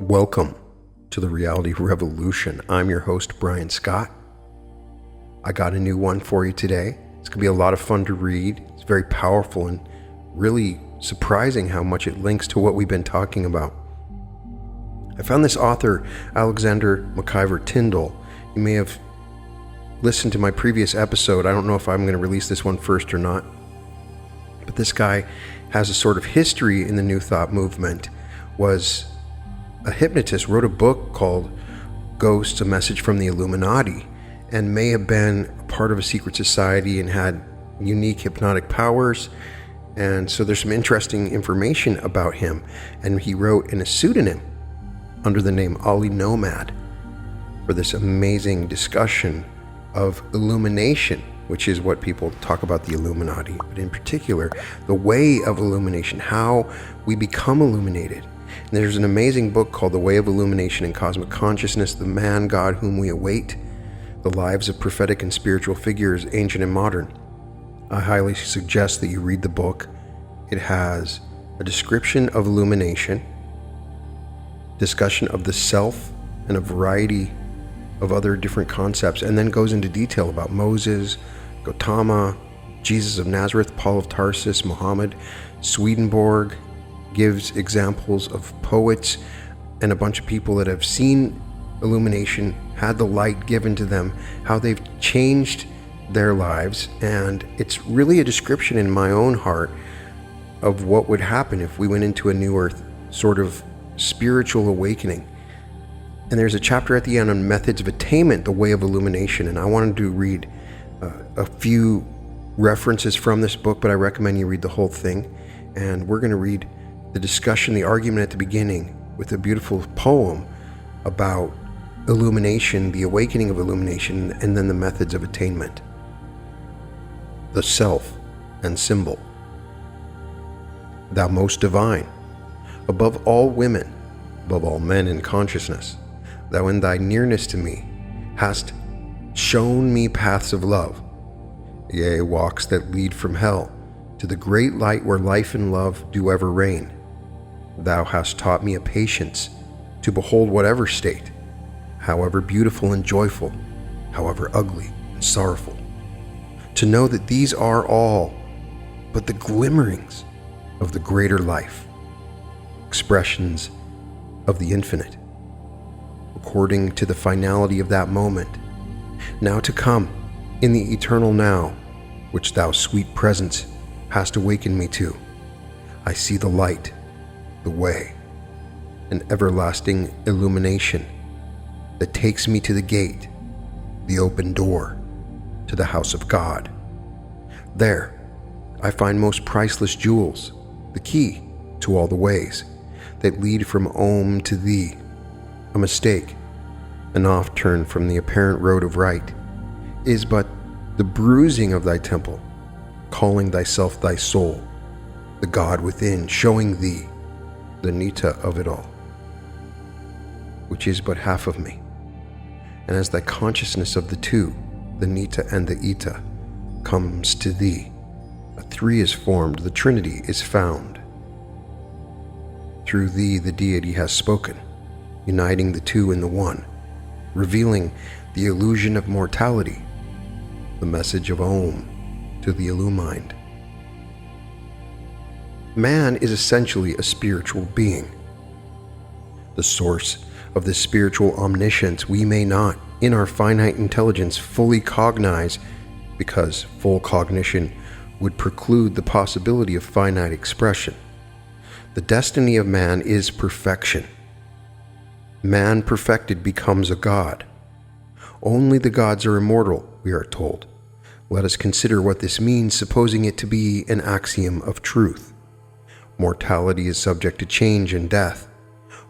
Welcome to the Reality Revolution. I'm your host, Brian Scott. I got a new one for you today. It's going to be a lot of fun to read. It's very powerful and really surprising how much it links to what we've been talking about. I found this author, Alexander McIver Tyndall. You may have listened to my previous episode. I don't know if I'm going to release this one first or not. But this guy has a sort of history in the New Thought movement, was a hypnotist, wrote a book called Ghosts, A Message from the Illuminati, and may have been a part of a secret society and had unique hypnotic powers. And so there's some interesting information about him. And he wrote in a pseudonym under the name Ali Nomad for this amazing discussion of illumination, which is what people talk about the Illuminati, but in particular, the way of illumination, how we become illuminated. And there's an amazing book called The Way of Illumination and Cosmic Consciousness, The Man God Whom We Await, The Lives of Prophetic and Spiritual Figures, Ancient and Modern. I highly suggest that you read the book. It has a description of illumination, discussion of the self, and a variety of other different concepts, and then goes into detail about Moses, Gautama, Jesus of Nazareth, Paul of Tarsus, Muhammad, Swedenborg, gives examples of poets and a bunch of people that have seen illumination, had the light given to them, how they've changed their lives. And it's really a description in my own heart of what would happen if we went into a new earth sort of spiritual awakening. And there's a chapter at the end on methods of attainment, the way of illumination. And I wanted to read a few references from this book, but I recommend you read the whole thing. And we're going to read the discussion, the argument at the beginning, with a beautiful poem about illumination, the awakening of illumination, and then the methods of attainment. The self and symbol. Thou most divine, above all women, above all men in consciousness, thou in thy nearness to me hast shown me paths of love, yea, walks that lead from hell to the great light where life and love do ever reign. Thou hast taught me a patience to behold whatever state, however beautiful and joyful, however ugly and sorrowful, to know that these are all but the glimmerings of the greater life, expressions of the infinite, according to the finality of that moment, now to come in the eternal now, which thou sweet presence hast awakened me to. I see the light, the way, an everlasting illumination that takes me to the gate, the open door to the house of God. There I find most priceless jewels, the key to all the ways that lead from Om to thee. A mistake, an off-turn from the apparent road of right, is but the bruising of thy temple, calling thyself thy soul, the God within, showing thee the nita of it all, which is but half of me. And as thy consciousness of the two, the nita and the ita, comes to thee, a three is formed, the Trinity is found. Through thee the deity has spoken, uniting the two in the one, revealing the illusion of mortality, the message of Om to the illumined. Man is essentially a spiritual being. The source of this spiritual omniscience we may not, in our finite intelligence, fully cognize, because full cognition would preclude the possibility of finite expression. The destiny of man is perfection. Man perfected becomes a god. Only the gods are immortal, we are told. Let us consider what this means, supposing it to be an axiom of truth. Mortality is subject to change and death.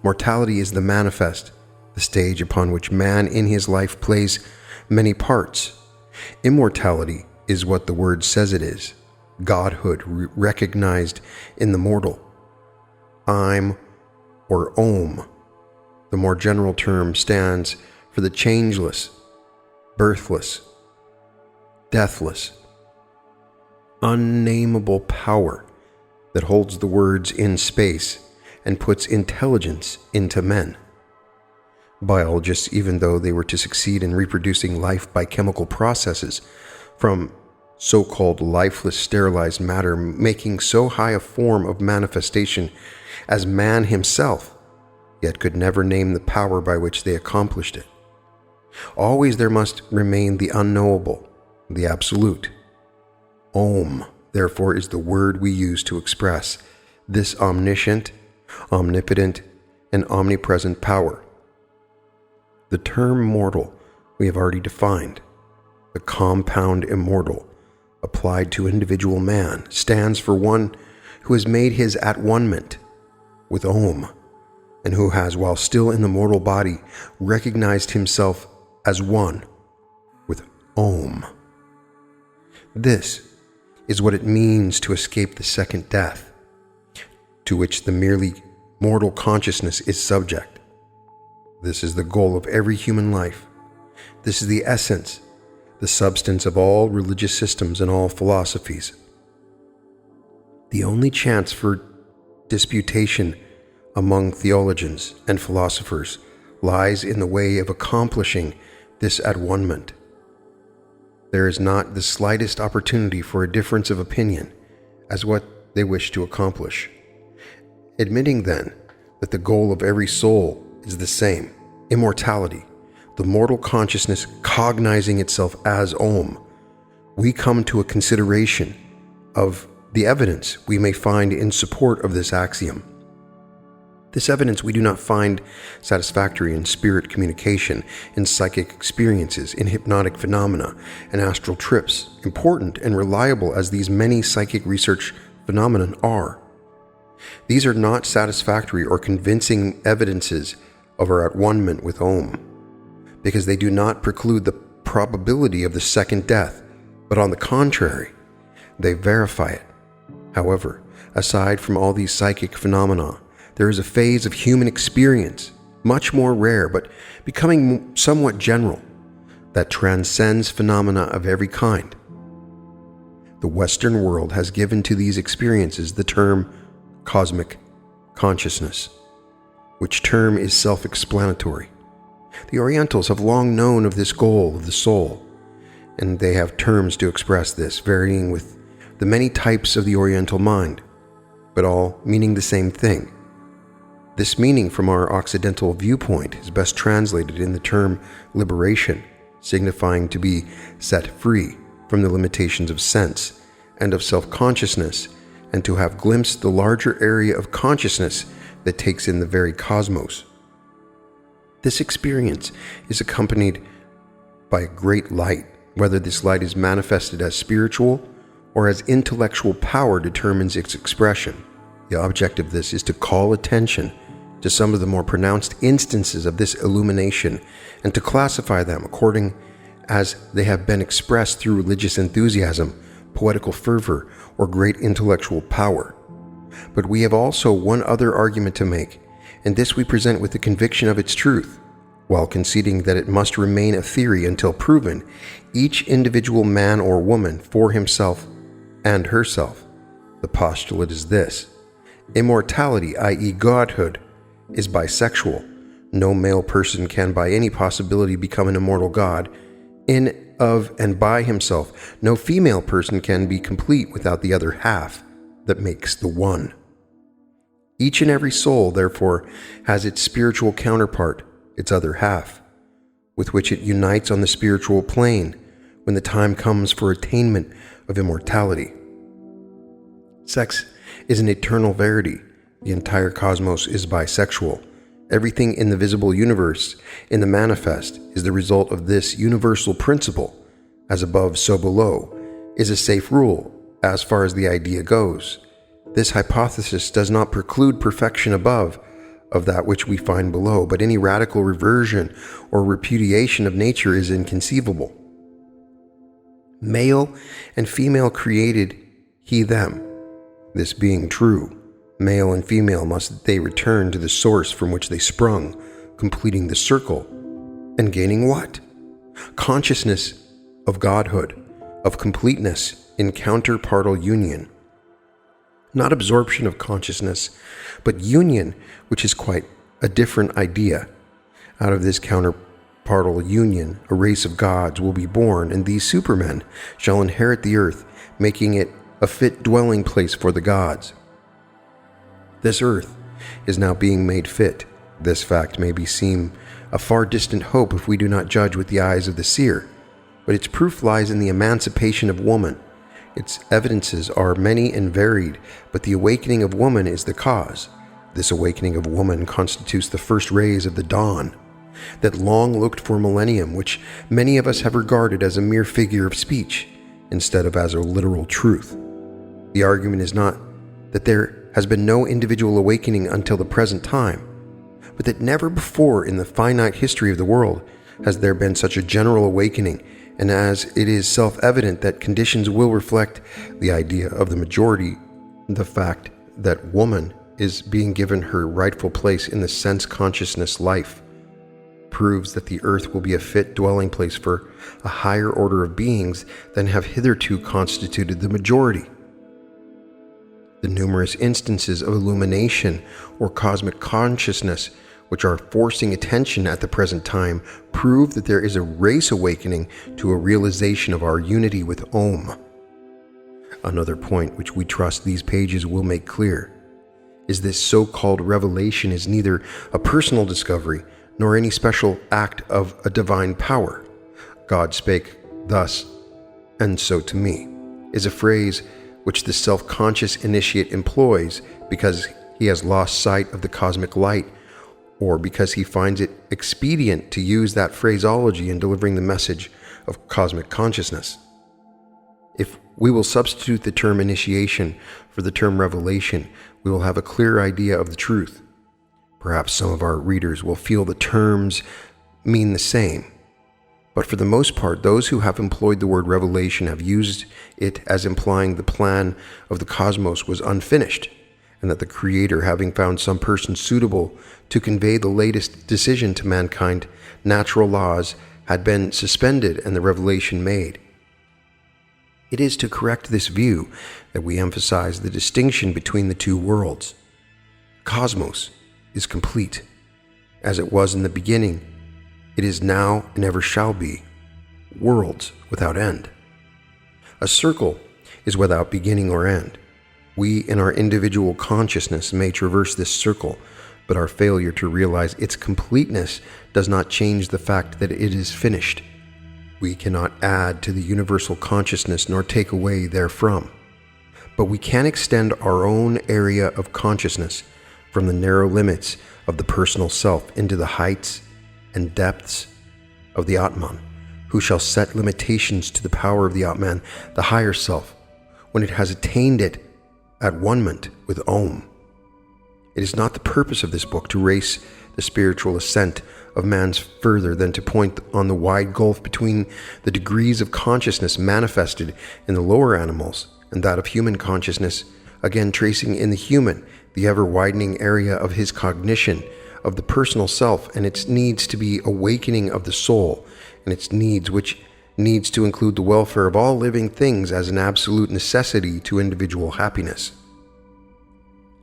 Mortality is the manifest, the stage upon which man in his life plays many parts. Immortality is what the word says it is, godhood recognized in the mortal. I'm, or Om, the more general term, stands for the changeless, birthless, deathless, unnameable power that holds the words in space and puts intelligence into men. Biologists, even though they were to succeed in reproducing life by chemical processes from so-called lifeless sterilized matter, making so high a form of manifestation as man himself, yet could never name the power by which they accomplished it. Always there must remain the unknowable, the absolute. Om, therefore, is the word we use to express this omniscient, omnipotent, and omnipresent power. The term mortal we have already defined. The compound immortal, applied to individual man, stands for one who has made his at-one-ment with Om, and who has, while still in the mortal body, recognized himself as one with Om. This is what it means to escape the second death, to which the merely mortal consciousness is subject. This is the goal of every human life. This is the essence, the substance of all religious systems and all philosophies. The only chance for disputation among theologians and philosophers lies in the way of accomplishing this at-one-ment. There is not the slightest opportunity for a difference of opinion as what they wish to accomplish. Admitting then that the goal of every soul is the same, immortality, the mortal consciousness cognizing itself as Om, we come to a consideration of the evidence we may find in support of this axiom. This evidence we do not find satisfactory in spirit communication, in psychic experiences, in hypnotic phenomena, and astral trips, important and reliable as these many psychic research phenomena are. These are not satisfactory or convincing evidences of our at-one-ment with Om, because they do not preclude the probability of the second death, but on the contrary, they verify it. However, aside from all these psychic phenomena, there is a phase of human experience, much more rare but becoming somewhat general, that transcends phenomena of every kind. The Western world has given to these experiences the term cosmic consciousness, which term is self-explanatory. The Orientals have long known of this goal of the soul, and they have terms to express this, varying with the many types of the Oriental mind, but all meaning the same thing. This meaning from our Occidental viewpoint is best translated in the term liberation, signifying to be set free from the limitations of sense and of self-consciousness, and to have glimpsed the larger area of consciousness that takes in the very cosmos. This experience is accompanied by a great light. Whether this light is manifested as spiritual or as intellectual power determines its expression. The object of this is to call attention to some of the more pronounced instances of this illumination and to classify them according as they have been expressed through religious enthusiasm, poetical fervor, or great intellectual power. But we have also one other argument to make, and this we present with the conviction of its truth, while conceding that it must remain a theory until proven, each individual man or woman for himself and herself. The postulate is this: immortality, i.e. godhood, is bisexual. No male person can by any possibility become an immortal god in, of, and by himself. No female person can be complete without the other half that makes the one. Each and every soul, therefore, has its spiritual counterpart, its other half, with which it unites on the spiritual plane when the time comes for attainment of immortality. Sex is an eternal verity. The entire cosmos is bisexual. Everything in the visible universe, in the manifest, is the result of this universal principle. As above, so below, is a safe rule as far as the idea goes. This hypothesis does not preclude perfection above of that which we find below, but any radical reversion or repudiation of nature is inconceivable. Male and female created he them. This being true, male and female must they return to the source from which they sprung, completing the circle, and gaining what? Consciousness of godhood, of completeness in counterpartal union. Not absorption of consciousness, but union, which is quite a different idea. Out of this counterpartal union, a race of gods will be born, and these supermen shall inherit the earth, making it a fit dwelling place for the gods. This earth is now being made fit. This fact may seem a far distant hope if we do not judge with the eyes of the seer, but its proof lies in the emancipation of woman. Its evidences are many and varied, but the awakening of woman is the cause. This awakening of woman constitutes the first rays of the dawn, that long-looked-for millennium which many of us have regarded as a mere figure of speech instead of as a literal truth. The argument is not that there has been no individual awakening until the present time, but that never before in the finite history of the world has there been such a general awakening, and as it is self-evident that conditions will reflect the idea of the majority, the fact that woman is being given her rightful place in the sense-consciousness life proves that the earth will be a fit dwelling place for a higher order of beings than have hitherto constituted the majority. The numerous instances of illumination or cosmic consciousness which are forcing attention at the present time prove that there is a race awakening to a realization of our unity with Om. Another point which we trust these pages will make clear is this so-called revelation is neither a personal discovery nor any special act of a divine power. God spake thus, and so to me, is a phrase which the self-conscious initiate employs because he has lost sight of the cosmic light, or because he finds it expedient to use that phraseology in delivering the message of cosmic consciousness. If we will substitute the term initiation for the term revelation, we will have a clear idea of the truth. Perhaps some of our readers will feel the terms mean the same, but for the most part, those who have employed the word revelation have used it as implying the plan of the cosmos was unfinished, and that the Creator, having found some person suitable to convey the latest decision to mankind, natural laws had been suspended and the revelation made. It is to correct this view that we emphasize the distinction between the two worlds. Cosmos is complete. As it was in the beginning, it is now and ever shall be. Worlds without end. A circle is without beginning or end. We in our individual consciousness may traverse this circle, but our failure to realize its completeness does not change the fact that it is finished. We cannot add to the universal consciousness nor take away therefrom, but we can extend our own area of consciousness from the narrow limits of the personal self into the heights and depths of the Atman, who shall set limitations to the power of the Atman, the higher self, when it has attained it at one-ment with Om. It is not the purpose of this book to race the spiritual ascent of man's further than to point on the wide gulf between the degrees of consciousness manifested in the lower animals and that of human consciousness, again tracing in the human the ever-widening area of his cognition of the personal self and its needs to be awakening of the soul, and its needs which needs to include the welfare of all living things as an absolute necessity to individual happiness.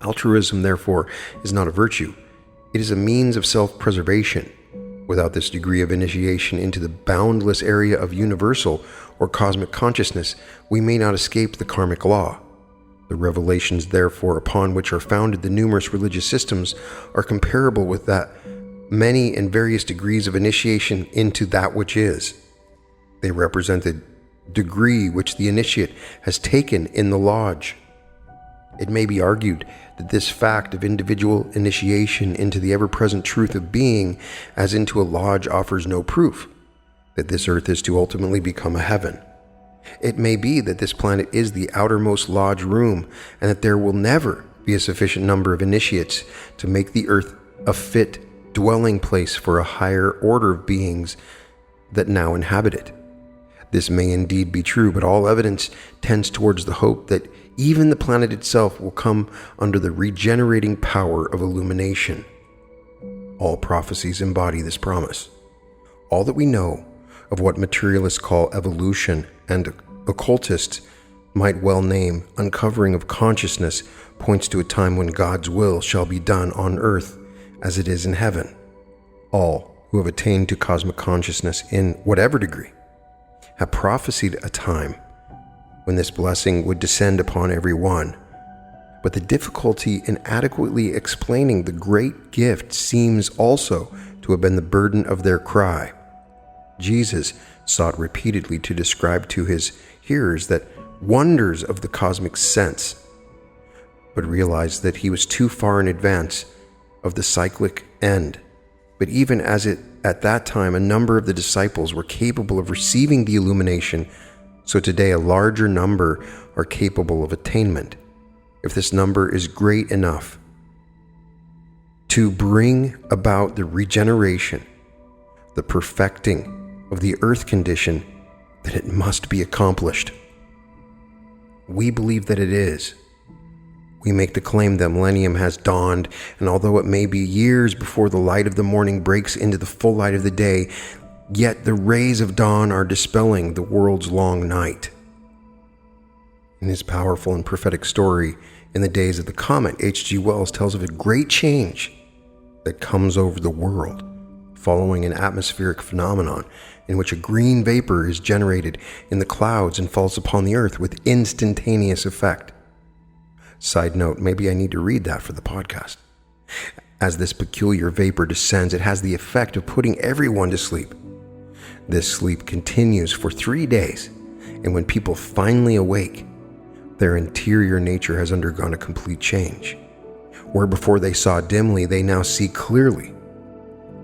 Altruism, therefore, is not a virtue. It is a means of self-preservation. Without this degree of initiation into the boundless area of universal or cosmic consciousness, we may not escape the karmic law. The revelations, therefore, upon which are founded the numerous religious systems are comparable with that many and various degrees of initiation into that which is. They represent the degree which the initiate has taken in the lodge. It may be argued that this fact of individual initiation into the ever-present truth of being as into a lodge offers no proof that this earth is to ultimately become a heaven. It may be that this planet is the outermost lodge room and that there will never be a sufficient number of initiates to make the earth a fit dwelling place for a higher order of beings that now inhabit it. This may indeed be true, but all evidence tends towards the hope that even the planet itself will come under the regenerating power of illumination. All prophecies embody this promise. All that we know of what materialists call evolution and occultists might well name uncovering of consciousness points to a time when God's will shall be done on earth as it is in heaven. All who have attained to cosmic consciousness in whatever degree have prophesied a time when this blessing would descend upon every one. But the difficulty in adequately explaining the great gift seems also to have been the burden of their cry. Jesus sought repeatedly to describe to his hearers that wonders of the cosmic sense, but realized that he was too far in advance of the cyclic end. But even as at that time a number of the disciples were capable of receiving the illumination, so today a larger number are capable of attainment. If this number is great enough to bring about the regeneration, the perfecting of the earth condition, then it must be accomplished. We believe that it is. We make the claim that millennium has dawned, and although it may be years before the light of the morning breaks into the full light of the day, yet the rays of dawn are dispelling the world's long night. In his powerful and prophetic story, In the Days of the Comet, H.G. Wells tells of a great change that comes over the world following an atmospheric phenomenon in which a green vapor is generated in the clouds and falls upon the earth with instantaneous effect. Side note, maybe I need to read that for the podcast. As this peculiar vapor descends, it has the effect of putting everyone to sleep. This sleep continues for 3 days, and when people finally awake, their interior nature has undergone a complete change. Where before they saw dimly, they now see clearly.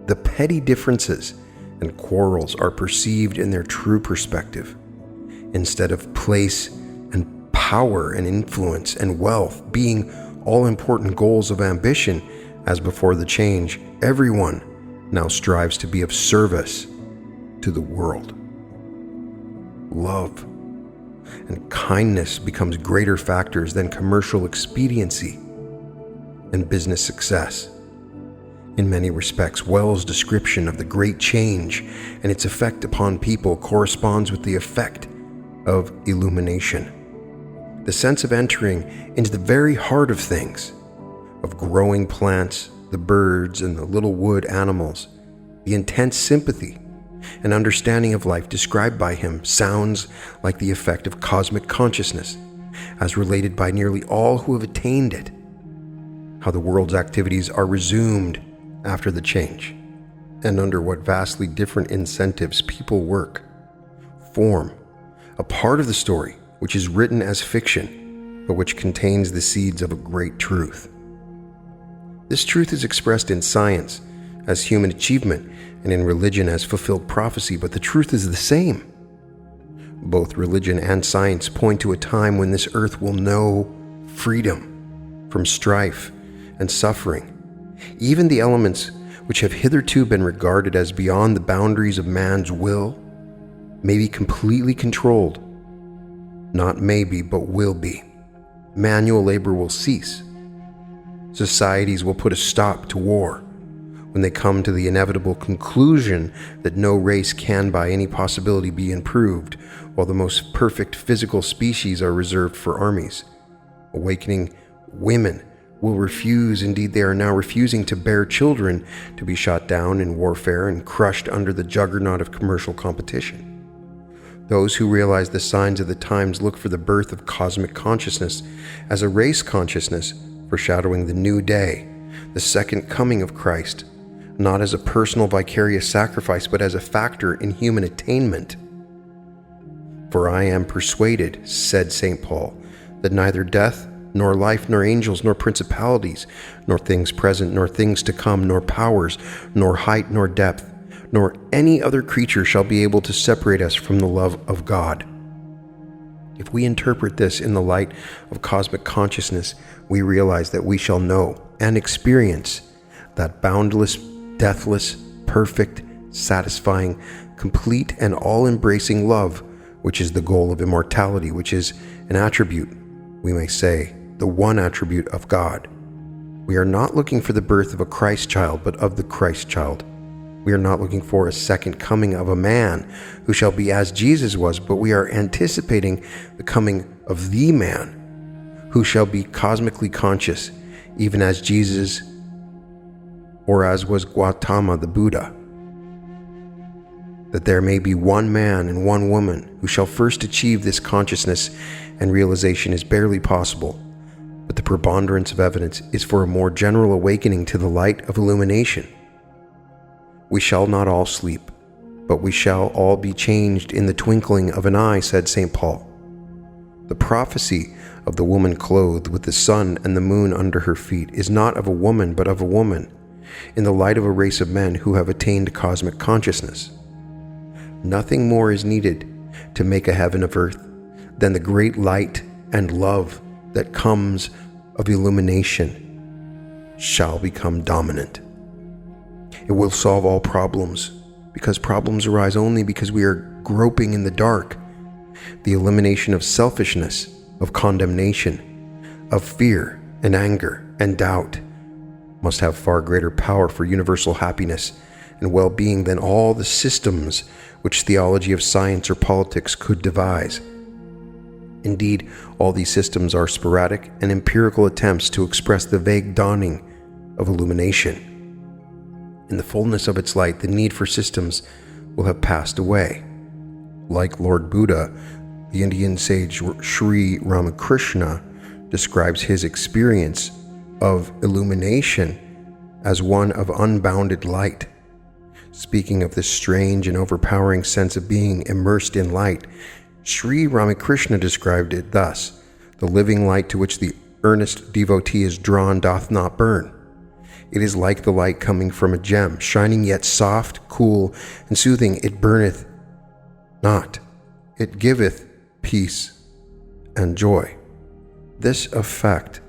The petty differences and quarrels are perceived in their true perspective. Instead of place and power and influence and wealth being all-important goals of ambition, as before the change, everyone now strives to be of service to the world. Love and kindness becomes greater factors than commercial expediency and business success. In many respects, Wells' description of the great change and its effect upon people corresponds with the effect of illumination. The sense of entering into the very heart of things, of growing plants, the birds and the little wood animals, the intense sympathy and understanding of life described by him sounds like the effect of cosmic consciousness, as related by nearly all who have attained it. How the world's activities are resumed after the change, and under what vastly different incentives people work, form a part of the story which is written as fiction, but which contains the seeds of a great truth. This truth is expressed in science as human achievement and in religion as fulfilled prophecy, but the truth is the same. Both religion and science point to a time when this earth will know freedom from strife and suffering. Even the elements which have hitherto been regarded as beyond the boundaries of man's will may be completely controlled. Not maybe, but will be. Manual labor will cease. Societies will put a stop to war when they come to the inevitable conclusion that no race can by any possibility be improved, while the most perfect physical species are reserved for armies. Awakening women will refuse, indeed they are now refusing, to bear children to be shot down in warfare and crushed under the juggernaut of commercial competition. Those who realize the signs of the times look for the birth of cosmic consciousness as a race consciousness foreshadowing the new day, the second coming of Christ, not as a personal vicarious sacrifice, but as a factor in human attainment. For I am persuaded, said St. Paul, that neither death, nor life, nor angels, nor principalities, nor things present, nor things to come, nor powers, nor height, nor depth, nor any other creature shall be able to separate us from the love of God. If we interpret this in the light of cosmic consciousness, we realize that we shall know and experience that boundless, deathless, perfect, satisfying, complete, and all-embracing love, which is the goal of immortality, which is an attribute, we may say, the one attribute of God. We are not looking for the birth of a Christ child, but of the Christ child. We are not looking for a second coming of a man who shall be as Jesus was, but we are anticipating the coming of the man who shall be cosmically conscious, even as Jesus or as was Gautama the Buddha. that there may be one man and one woman who shall first achieve this consciousness and realization is barely possible, but the preponderance of evidence is for a more general awakening to the light of illumination. We shall not all sleep, but we shall all be changed in the twinkling of an eye, said St. Paul. The prophecy of the woman clothed with the sun and the moon under her feet is not of a woman, but of a woman, in the light of a race of men who have attained cosmic consciousness. Nothing more is needed to make a heaven of earth than the great light and love that comes of illumination shall become dominant. It will solve all problems, because problems arise only because we are groping in the dark. The elimination of selfishness, of condemnation, of fear and anger and doubt must have far greater power for universal happiness and well-being than all the systems which theology of science or politics could devise. Indeed, all these systems are sporadic and empirical attempts to express the vague dawning of illumination. In the fullness of its light, the need for systems will have passed away. Like Lord Buddha, the Indian sage Sri Ramakrishna describes his experience of illumination as one of unbounded light. Speaking of this strange and overpowering sense of being immersed in light, Sri Ramakrishna described it thus: "The living light to which the earnest devotee is drawn doth not burn. It is like the light coming from a gem, shining yet soft, cool, and soothing. It burneth not. It giveth peace and joy." This effect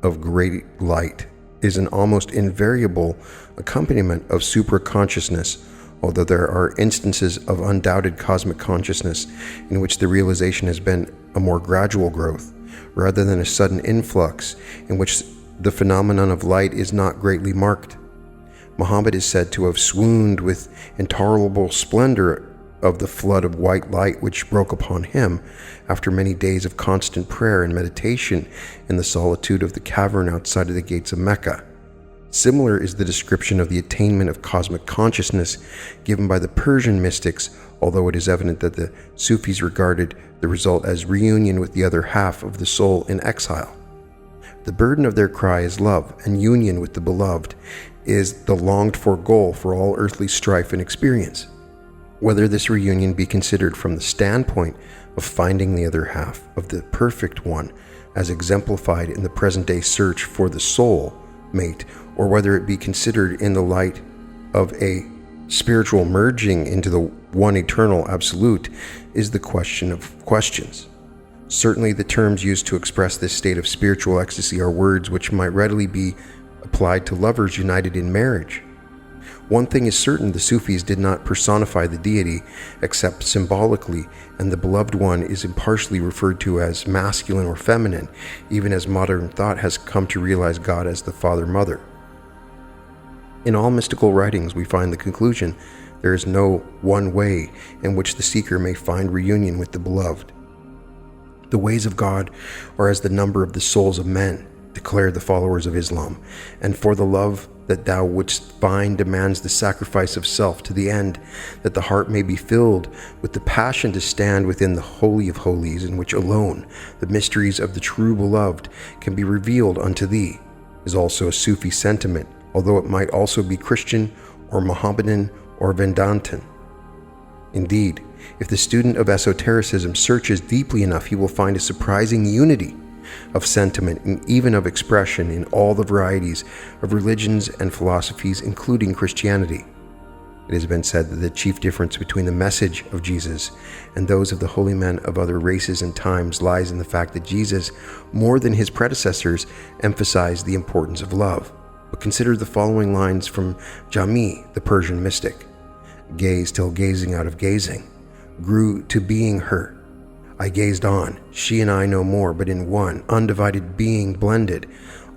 of great light is an almost invariable accompaniment of supraconsciousness, although there are instances of undoubted cosmic consciousness in which the realization has been a more gradual growth, rather than a sudden influx in which the phenomenon of light is not greatly marked. Muhammad is said to have swooned with intolerable splendor of the flood of white light which broke upon him after many days of constant prayer and meditation in the solitude of the cavern outside of the gates of Mecca. Similar is the description of the attainment of cosmic consciousness given by the Persian mystics, although it is evident that the Sufis regarded the result as reunion with the other half of the soul in exile. The burden of their cry is love, and union with the beloved is the longed-for goal for all earthly strife and experience. Whether this reunion be considered from the standpoint of finding the other half of the perfect one, as exemplified in the present-day search for the soul mate, or whether it be considered in the light of a spiritual merging into the one eternal absolute, is the question of questions. Certainly the terms used to express this state of spiritual ecstasy are words which might readily be applied to lovers united in marriage. One thing is certain: the Sufis did not personify the deity except symbolically, and the beloved one is impartially referred to as masculine or feminine, even as modern thought has come to realize God as the Father-Mother. In all mystical writings we find the conclusion: there is no one way in which the seeker may find reunion with the beloved. The ways of God are as the number of the souls of men, declare the followers of Islam, and for the love that thou wouldst find demands the sacrifice of self, to the end that the heart may be filled with the passion to stand within the Holy of Holies, in which alone the mysteries of the true beloved can be revealed unto thee, is also a Sufi sentiment, although it might also be Christian or Mohammedan or Vedantan. Indeed, if the student of esotericism searches deeply enough, he will find a surprising unity of sentiment and even of expression in all the varieties of religions and philosophies, including Christianity. It has been said that the chief difference between the message of Jesus and those of the holy men of other races and times lies in the fact that Jesus, more than his predecessors, emphasized the importance of love. But consider the following lines from Jami, the Persian mystic: "Gaze till gazing out of gazing grew to being her. I gazed on, she and I no more, but in one undivided being blended.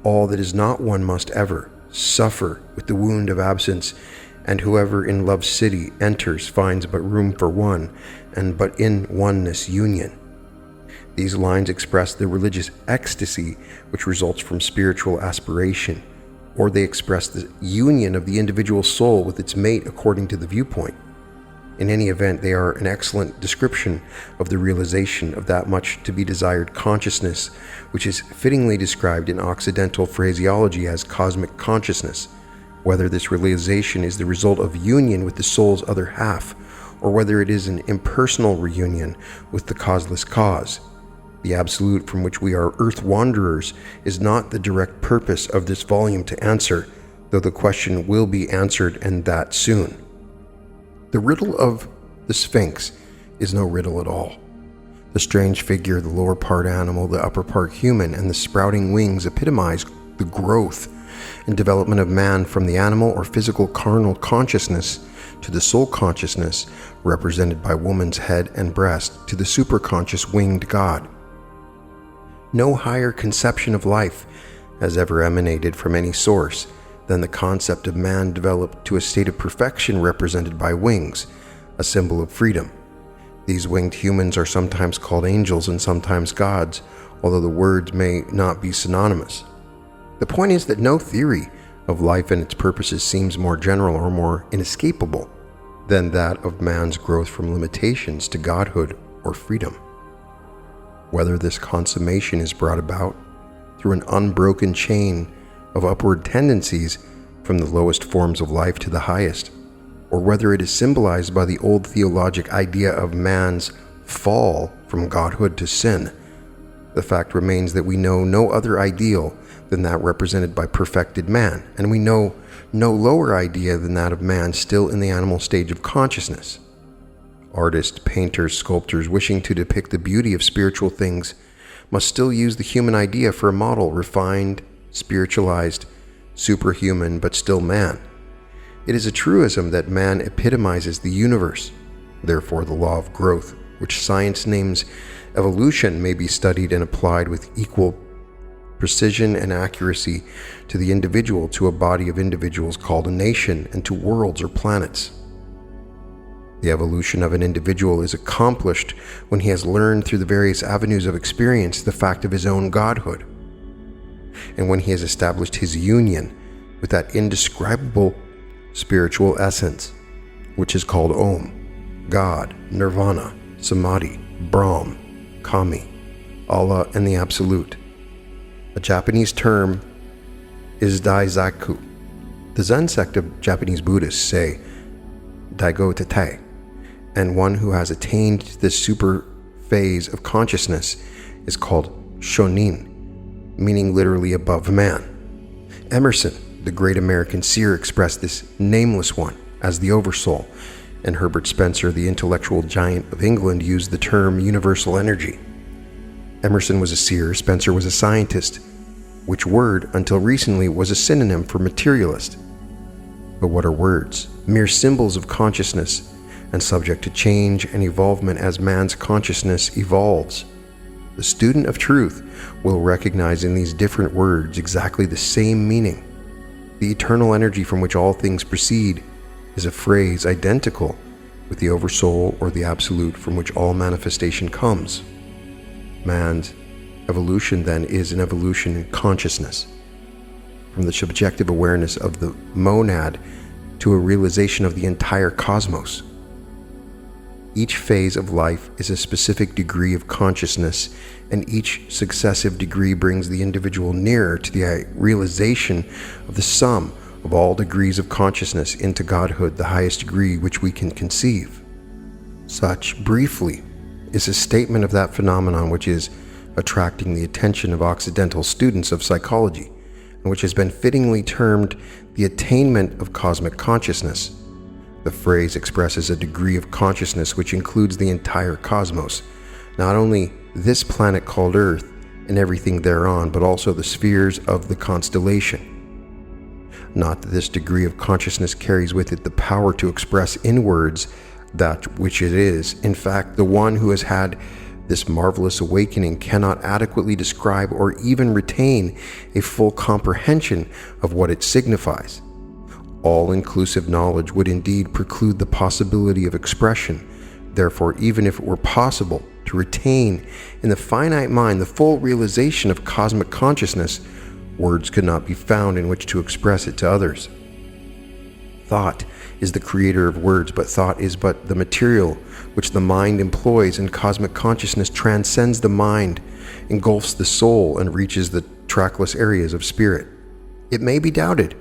All that is not one must ever suffer with the wound of absence, and whoever in love's city enters finds but room for one, and but in oneness union." These lines express the religious ecstasy which results from spiritual aspiration, or they express the union of the individual soul with its mate according to the viewpoint. In any event, they are an excellent description of the realization of that much to be desired consciousness, which is fittingly described in Occidental phraseology as cosmic consciousness, whether this realization is the result of union with the soul's other half, or whether it is an impersonal reunion with the causeless cause. The absolute from which we are earth wanderers is not the direct purpose of this volume to answer, though the question will be answered, and that soon. The riddle of the Sphinx is no riddle at all. The strange figure, the lower part animal, the upper part human, and the sprouting wings epitomize the growth and development of man from the animal or physical carnal consciousness to the soul consciousness, represented by woman's head and breast, to the superconscious winged God. No higher conception of life has ever emanated from any source than the concept of man developed to a state of perfection represented by wings, a symbol of freedom. These winged humans are sometimes called angels and sometimes gods, although the words may not be synonymous. The point is that no theory of life and its purposes seems more general or more inescapable than that of man's growth from limitations to godhood or freedom. Whether this consummation is brought about through an unbroken chain of upward tendencies from the lowest forms of life to the highest, or whether it is symbolized by the old theologic idea of man's fall from godhood to sin, the fact remains that we know no other ideal than that represented by perfected man, and we know no lower idea than that of man still in the animal stage of consciousness. Artists, painters, sculptors wishing to depict the beauty of spiritual things must still use the human idea for a model, refined, spiritualized, superhuman, but still man. It is a truism that man epitomizes the universe. Therefore, the law of growth, which science names evolution, may be studied and applied with equal precision and accuracy to the individual, to a body of individuals called a nation, and to worlds or planets. The evolution of an individual is accomplished when he has learned through the various avenues of experience the fact of his own godhood, and when he has established his union with that indescribable spiritual essence, which is called Om, God, Nirvana, Samadhi, Brahm, Kami, Allah, and the Absolute. A Japanese term is Daizaku. The Zen sect of Japanese Buddhists say Daigo Tetai, and one who has attained this super phase of consciousness is called Shonin, meaning literally above man. Emerson, the great American seer, expressed this nameless one as the oversoul, and Herbert Spencer, the intellectual giant of England, used the term universal energy. Emerson was a seer, Spencer was a scientist, which word, until recently, was a synonym for materialist. But what are words? Mere symbols of consciousness, and subject to change and evolvement as man's consciousness evolves. The student of truth will recognize in these different words exactly the same meaning. The eternal energy from which all things proceed is a phrase identical with the oversoul or the absolute from which all manifestation comes. Man's evolution, then, is an evolution in consciousness, from the subjective awareness of the monad to a realization of the entire cosmos. Each phase of life is a specific degree of consciousness, and each successive degree brings the individual nearer to the realization of the sum of all degrees of consciousness into godhood, the highest degree which we can conceive. Such, briefly, is a statement of that phenomenon which is attracting the attention of Occidental students of psychology, and which has been fittingly termed the attainment of cosmic consciousness. The phrase expresses a degree of consciousness which includes the entire cosmos, not only this planet called Earth and everything thereon, but also the spheres of the constellation. Not that this degree of consciousness carries with it the power to express in words that which it is. In fact, the one who has had this marvelous awakening cannot adequately describe or even retain a full comprehension of what it signifies. All-inclusive knowledge would indeed preclude the possibility of expression. Therefore, even if it were possible to retain in the finite mind the full realization of cosmic consciousness, words could not be found in which to express it to others. Thought is the creator of words, but thought is but the material which the mind employs, and cosmic consciousness transcends the mind, engulfs the soul, and reaches the trackless areas of spirit. It may be doubted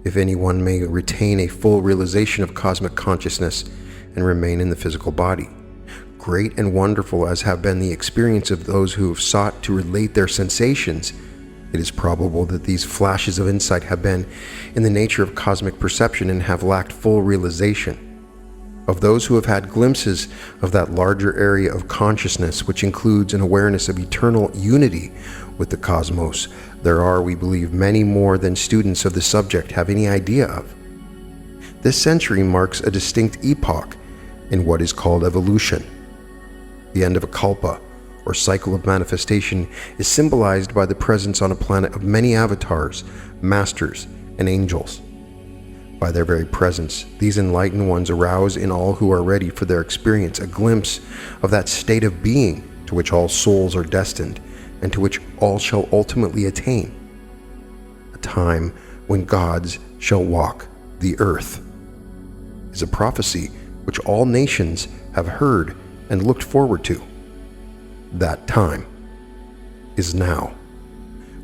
if anyone may retain a full realization of cosmic consciousness and remain in the physical body. Great and wonderful as have been the experience of those who have sought to relate their sensations, it is probable that these flashes of insight have been in the nature of cosmic perception and have lacked full realization. Of those who have had glimpses of that larger area of consciousness, which includes an awareness of eternal unity with the cosmos, there are, we believe, many more than students of the subject have any idea of. This century marks a distinct epoch in what is called evolution. The end of a kalpa, or cycle of manifestation, is symbolized by the presence on a planet of many avatars, masters, and angels. By their very presence, these enlightened ones arouse in all who are ready for their experience a glimpse of that state of being to which all souls are destined and to which all shall ultimately attain. A time when gods shall walk the earth is a prophecy which all nations have heard and looked forward to. That time is now.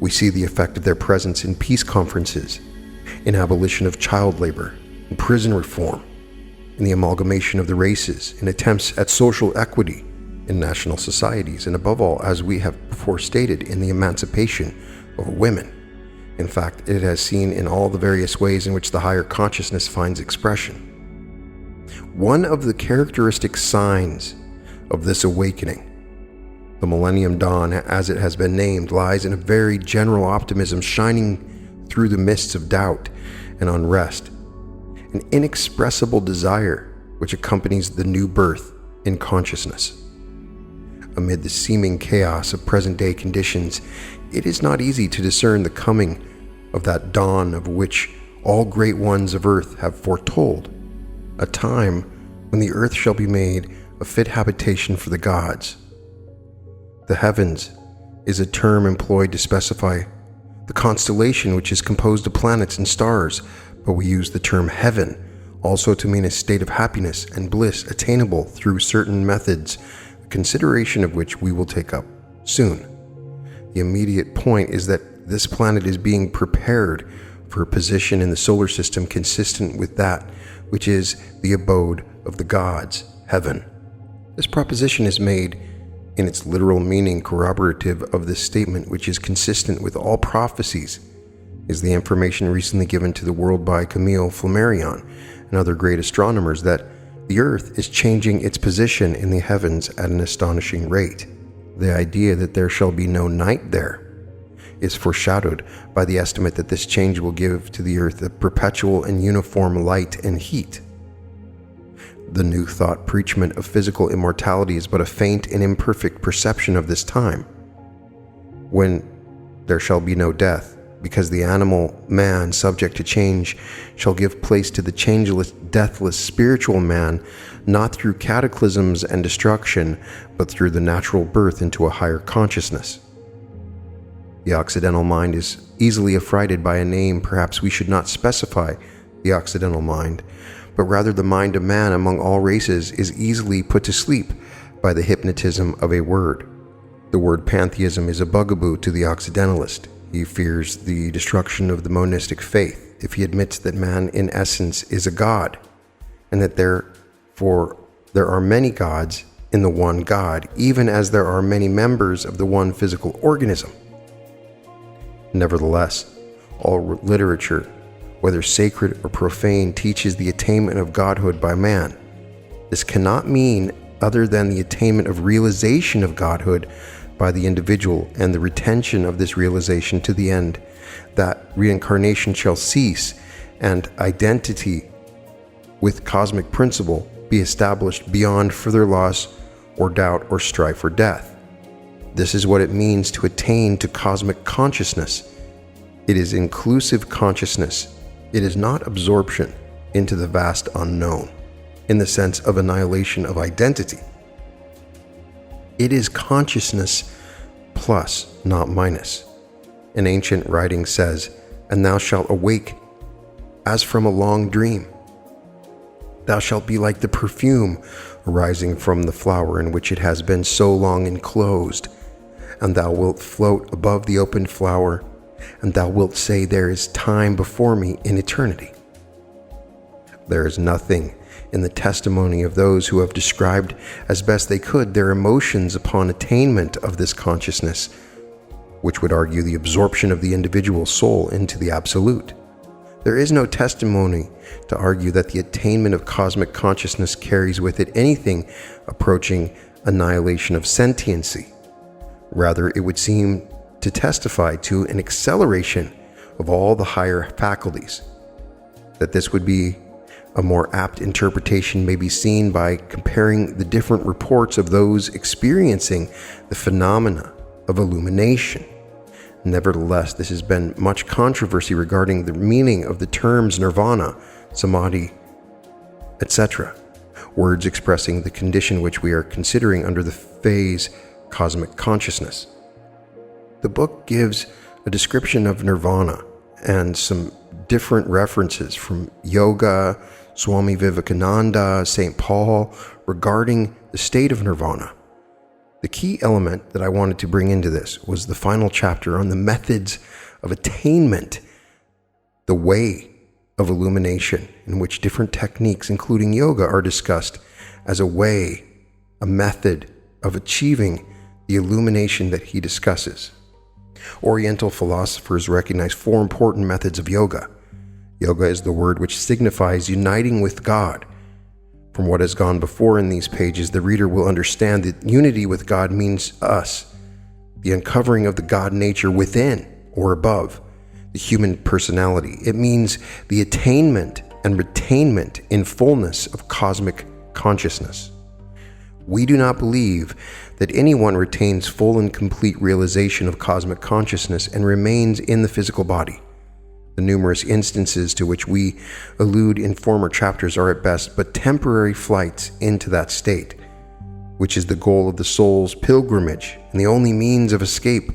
We see the effect of their presence in peace conferences, in abolition of child labor, in prison reform, in the amalgamation of the races, in attempts at social equity in national societies, and above all, as we have before stated, in the emancipation of women. In fact, it has seen in all the various ways in which the higher consciousness finds expression. One of the characteristic signs of this awakening, the Millennium Dawn, as it has been named, lies in a very general optimism shining through the mists of doubt and unrest, an inexpressible desire which accompanies the new birth in consciousness. Amid the seeming chaos of present-day conditions, it is not easy to discern the coming of that dawn of which all great ones of earth have foretold, a time when the earth shall be made a fit habitation for the gods. The heavens is a term employed to specify the constellation which is composed of planets and stars, but we use the term heaven also to mean a state of happiness and bliss attainable through certain methods, a consideration of which we will take up soon. The immediate point is that this planet is being prepared for a position in the solar system consistent with that which is the abode of the gods, heaven. This proposition is made in its literal meaning corroborative of this statement, which is consistent with all prophecies, is the information recently given to the world by Camille Flammarion and other great astronomers that the Earth is changing its position in the heavens at an astonishing rate. The idea that there shall be no night there is foreshadowed by the estimate that this change will give to the Earth a perpetual and uniform light and heat. The new thought preachment of physical immortality is but a faint and imperfect perception of this time, when there shall be no death, because the animal man subject to change shall give place to the changeless, deathless spiritual man, not through cataclysms and destruction, but through the natural birth into a higher consciousness. The Occidental mind is easily affrighted by a name. Perhaps we should not specify the Occidental mind, but rather the mind of man among all races is easily put to sleep by the hypnotism of a word. The word pantheism is a bugaboo to the Occidentalist. He fears the destruction of the monistic faith if he admits that man in essence is a god, and that therefore there are many gods in the one God, even as there are many members of the one physical organism. Nevertheless, all literature, whether sacred or profane, teaches the attainment of godhood by man. This cannot mean other than the attainment of realization of godhood by the individual and the retention of this realization to the end that reincarnation shall cease and identity with cosmic principle be established beyond further loss or doubt or strife or death. This is what it means to attain to cosmic consciousness. It is inclusive consciousness. It is not absorption into the vast unknown in the sense of annihilation of identity. It is consciousness plus, not minus. An ancient writing says, "And thou shalt awake as from a long dream." Thou shalt be like the perfume arising from the flower in which it has been so long enclosed. And thou wilt float above the opened flower, and thou wilt say, there is time before me in eternity. There is nothing in the testimony of those who have described as best they could their emotions upon attainment of this consciousness, which would argue the absorption of the individual soul into the absolute. There is no testimony to argue that the attainment of cosmic consciousness carries with it anything approaching annihilation of sentiency. Rather, it would seem to testify to an acceleration of all the higher faculties. That this would be a more apt interpretation may be seen by comparing the different reports of those experiencing the phenomena of illumination. Nevertheless, there has been much controversy regarding the meaning of the terms nirvana, samadhi, etc., words expressing the condition which we are considering under the phase cosmic consciousness. The book gives a description of nirvana and some different references from yoga, Swami Vivekananda, St. Paul, regarding the state of nirvana. The key element that I wanted to bring into this was the final chapter on the methods of attainment, the way of illumination, in which different techniques, including yoga, are discussed as a way, a method of achieving the illumination that he discusses. Oriental philosophers recognize 4 important methods of yoga. Yoga is the word which signifies uniting with God. From what has gone before in these pages, the reader will understand that unity with God means us, the uncovering of the God nature within or above the human personality. It means the attainment and retainment in fullness of cosmic consciousness. We do not believe that anyone retains full and complete realization of cosmic consciousness and remains in the physical body. The numerous instances to which we allude in former chapters are at best but temporary flights into that state, which is the goal of the soul's pilgrimage and the only means of escape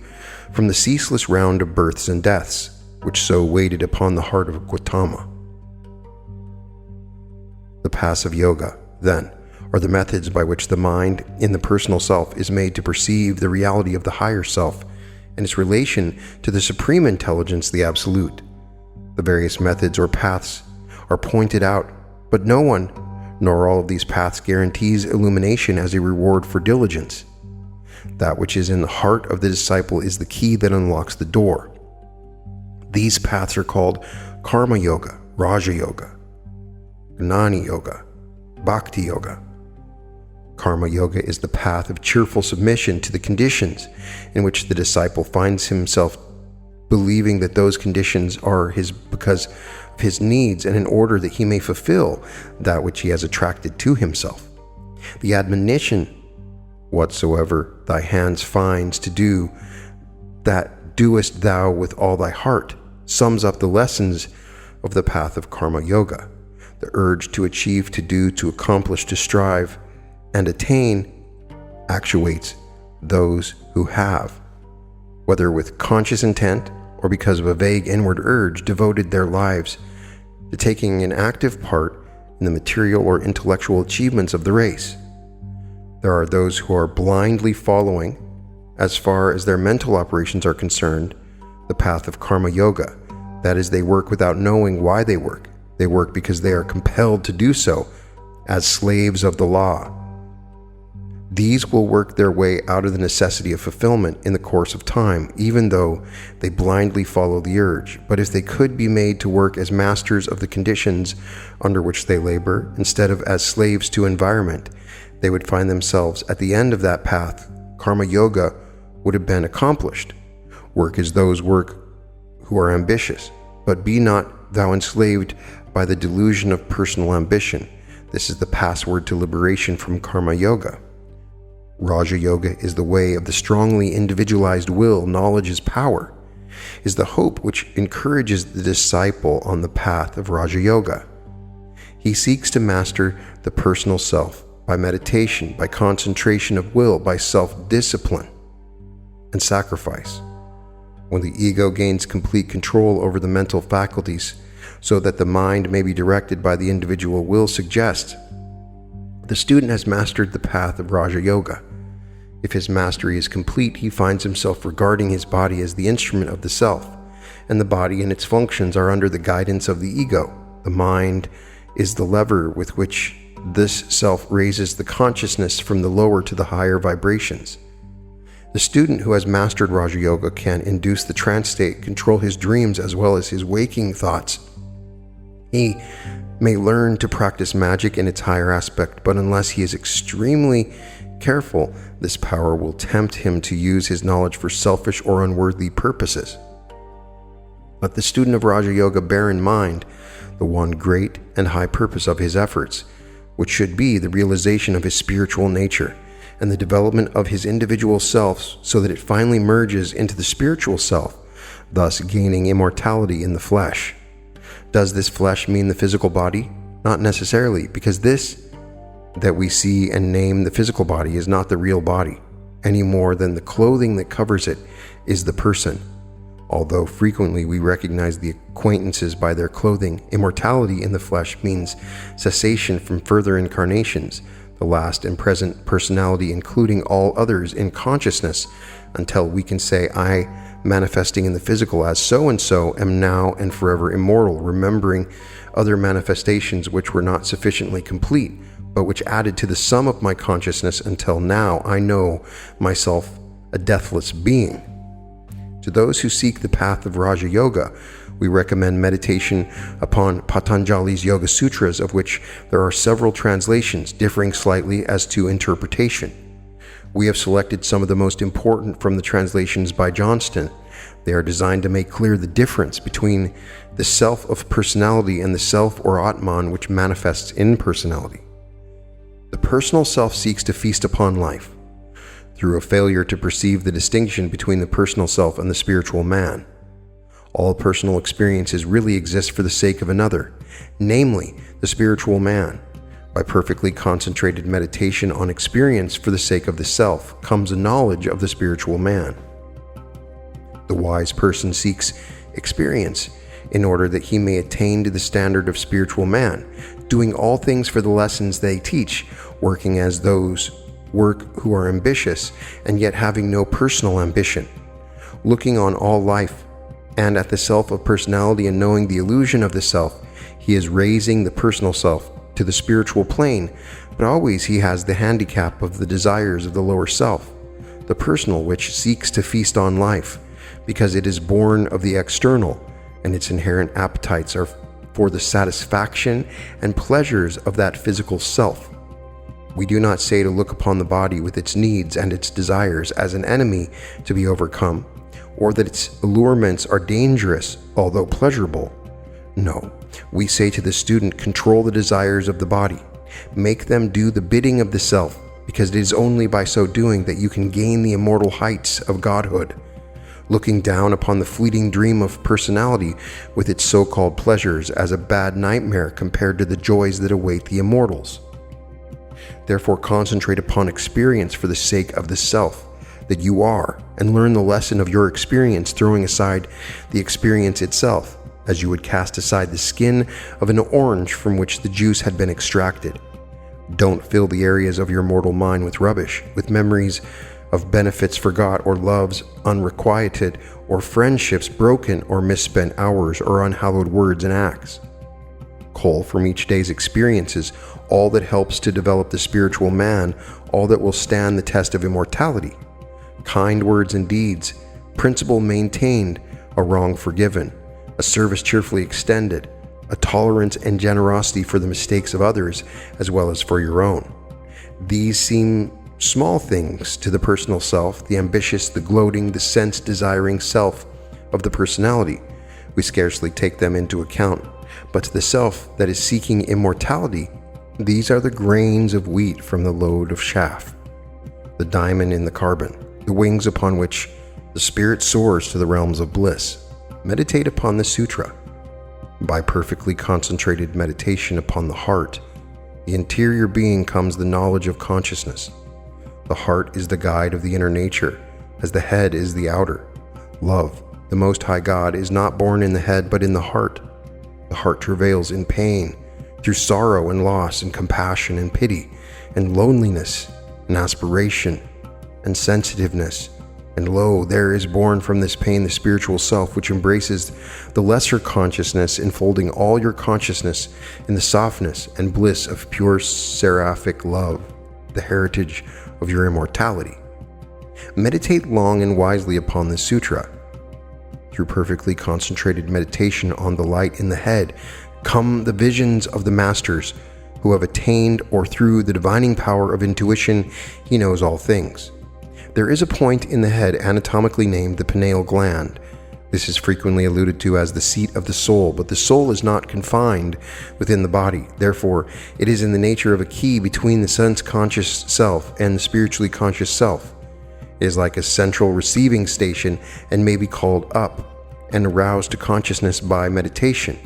from the ceaseless round of births and deaths, which so waited upon the heart of Gautama. The paths of yoga, then, are the methods by which the mind in the personal self is made to perceive the reality of the higher self and its relation to the supreme intelligence, the absolute. The various methods or paths are pointed out, but no one, nor all of these paths, guarantees illumination as a reward for diligence. That which is in the heart of the disciple is the key that unlocks the door. These paths are called karma yoga, raja yoga, gnani yoga, bhakti yoga. Karma yoga is the path of cheerful submission to the conditions in which the disciple finds himself, believing that those conditions are his because of his needs and in order that he may fulfill that which he has attracted to himself. The admonition, whatsoever thy hands finds to do, that doest thou with all thy heart, sums up the lessons of the path of karma yoga. The urge to achieve, to do, to accomplish, to strive, and attain actuates those who have, whether with conscious intent or because of a vague inward urge, devoted their lives to taking an active part in the material or intellectual achievements of the race. There are those who are blindly following, as far as their mental operations are concerned, the path of karma yoga. That is, they work without knowing why they work. They work because they are compelled to do so, as slaves of the law. These will work their way out of the necessity of fulfillment in the course of time, even though they blindly follow the urge. But if they could be made to work as masters of the conditions under which they labor, instead of as slaves to environment, they would find themselves at the end of that path. Karma yoga would have been accomplished. Work as those work who are ambitious, but be not thou enslaved by the delusion of personal ambition. This is the password to liberation from karma yoga. Raja Yoga is the way of the strongly individualized will. Knowledge is power, is the hope which encourages the disciple on the path of Raja Yoga. He seeks to master the personal self by meditation, by concentration of will, by self-discipline and sacrifice. When the ego gains complete control over the mental faculties, so that the mind may be directed by the individual will, suggests the student has mastered the path of Raja Yoga. If his mastery is complete, he finds himself regarding his body as the instrument of the self, and the body and its functions are under the guidance of the ego. The mind is the lever with which this self raises the consciousness from the lower to the higher vibrations. The student who has mastered Raja Yoga can induce the trance state, control his dreams as well as his waking thoughts. He may learn to practice magic in its higher aspect, but unless he is extremely careful, this power will tempt him to use his knowledge for selfish or unworthy purposes. Let the student of Raja Yoga bear in mind the one great and high purpose of his efforts, which should be the realization of his spiritual nature and the development of his individual self so that it finally merges into the spiritual self, thus gaining immortality in the flesh. Does this flesh mean the physical body? Not necessarily, because this that we see and name the physical body is not the real body, any more than the clothing that covers it is the person. Although frequently we recognize the acquaintances by their clothing, immortality in the flesh means cessation from further incarnations, the last and present personality including all others in consciousness, until we can say, I, manifesting in the physical as so-and-so, am now and forever immortal, remembering other manifestations which were not sufficiently complete, but which added to the sum of my consciousness until now I know myself a deathless being. To those who seek the path of Raja Yoga, we recommend meditation upon Patanjali's Yoga Sutras, of which there are several translations differing slightly as to interpretation. We have selected some of the most important from the translations by Johnston. They are designed to make clear the difference between the self of personality and the self or Atman which manifests in personality. The personal self seeks to feast upon life through a failure to perceive the distinction between the personal self and the spiritual man. All personal experiences really exist for the sake of another, namely the spiritual man. By perfectly concentrated meditation on experience for the sake of the self comes a knowledge of the spiritual man. The wise person seeks experience in order that he may attain to the standard of spiritual man, doing all things for the lessons they teach, working as those work who are ambitious and yet having no personal ambition, looking on all life and at the self of personality and knowing the illusion of the self. He is raising the personal self to the spiritual plane, but always he has the handicap of the desires of the lower self, the personal, which seeks to feast on life because it is born of the external, and its inherent appetites are for the satisfaction and pleasures of that physical self. We do not say to look upon the body with its needs and its desires as an enemy to be overcome, or that its allurements are dangerous, although pleasurable. No, we say to the student, control the desires of the body. Make them do the bidding of the self, because it is only by so doing that you can gain the immortal heights of godhood. Looking down upon the fleeting dream of personality with its so-called pleasures as a bad nightmare compared to the joys that await the immortals. Therefore, concentrate upon experience for the sake of the self that you are, and learn the lesson of your experience, throwing aside the experience itself, as you would cast aside the skin of an orange from which the juice had been extracted. Don't fill the areas of your mortal mind with rubbish, with memories of benefits forgot, or loves unrequited, or friendships broken, or misspent hours, or unhallowed words and acts. Cull from each day's experiences all that helps to develop the spiritual man, all that will stand the test of immortality. Kind words and deeds, principle maintained, a wrong forgiven, a service cheerfully extended, a tolerance and generosity for the mistakes of others as well as for your own. These seem small things to the personal self, the ambitious, the gloating, the sense-desiring self of the personality. We scarcely take them into account. But to the self that is seeking immortality, these are the grains of wheat from the load of chaff, the diamond in the carbon, the wings upon which the spirit soars to the realms of bliss. Meditate upon the sutra. By perfectly concentrated meditation upon the heart, the interior being comes the knowledge of consciousness. The heart is the guide of the inner nature, as the head is the outer. Love, the Most High God, is not born in the head but in the heart. The heart travails in pain through sorrow and loss and compassion and pity and loneliness and aspiration and sensitiveness. And lo, there is born from this pain the spiritual self, which embraces the lesser consciousness, enfolding all your consciousness in the softness and bliss of pure seraphic love, the heritage of your immortality. Meditate long and wisely upon this sutra. Through perfectly concentrated meditation on the light in the head, come the visions of the masters who have attained, or through the divining power of intuition, he knows all things. There is a point in the head anatomically named the pineal gland. This is frequently alluded to as the seat of the soul, but the soul is not confined within the body. Therefore, it is in the nature of a key between the sense-conscious self and the spiritually conscious self. It is like a central receiving station and may be called up and aroused to consciousness by meditation.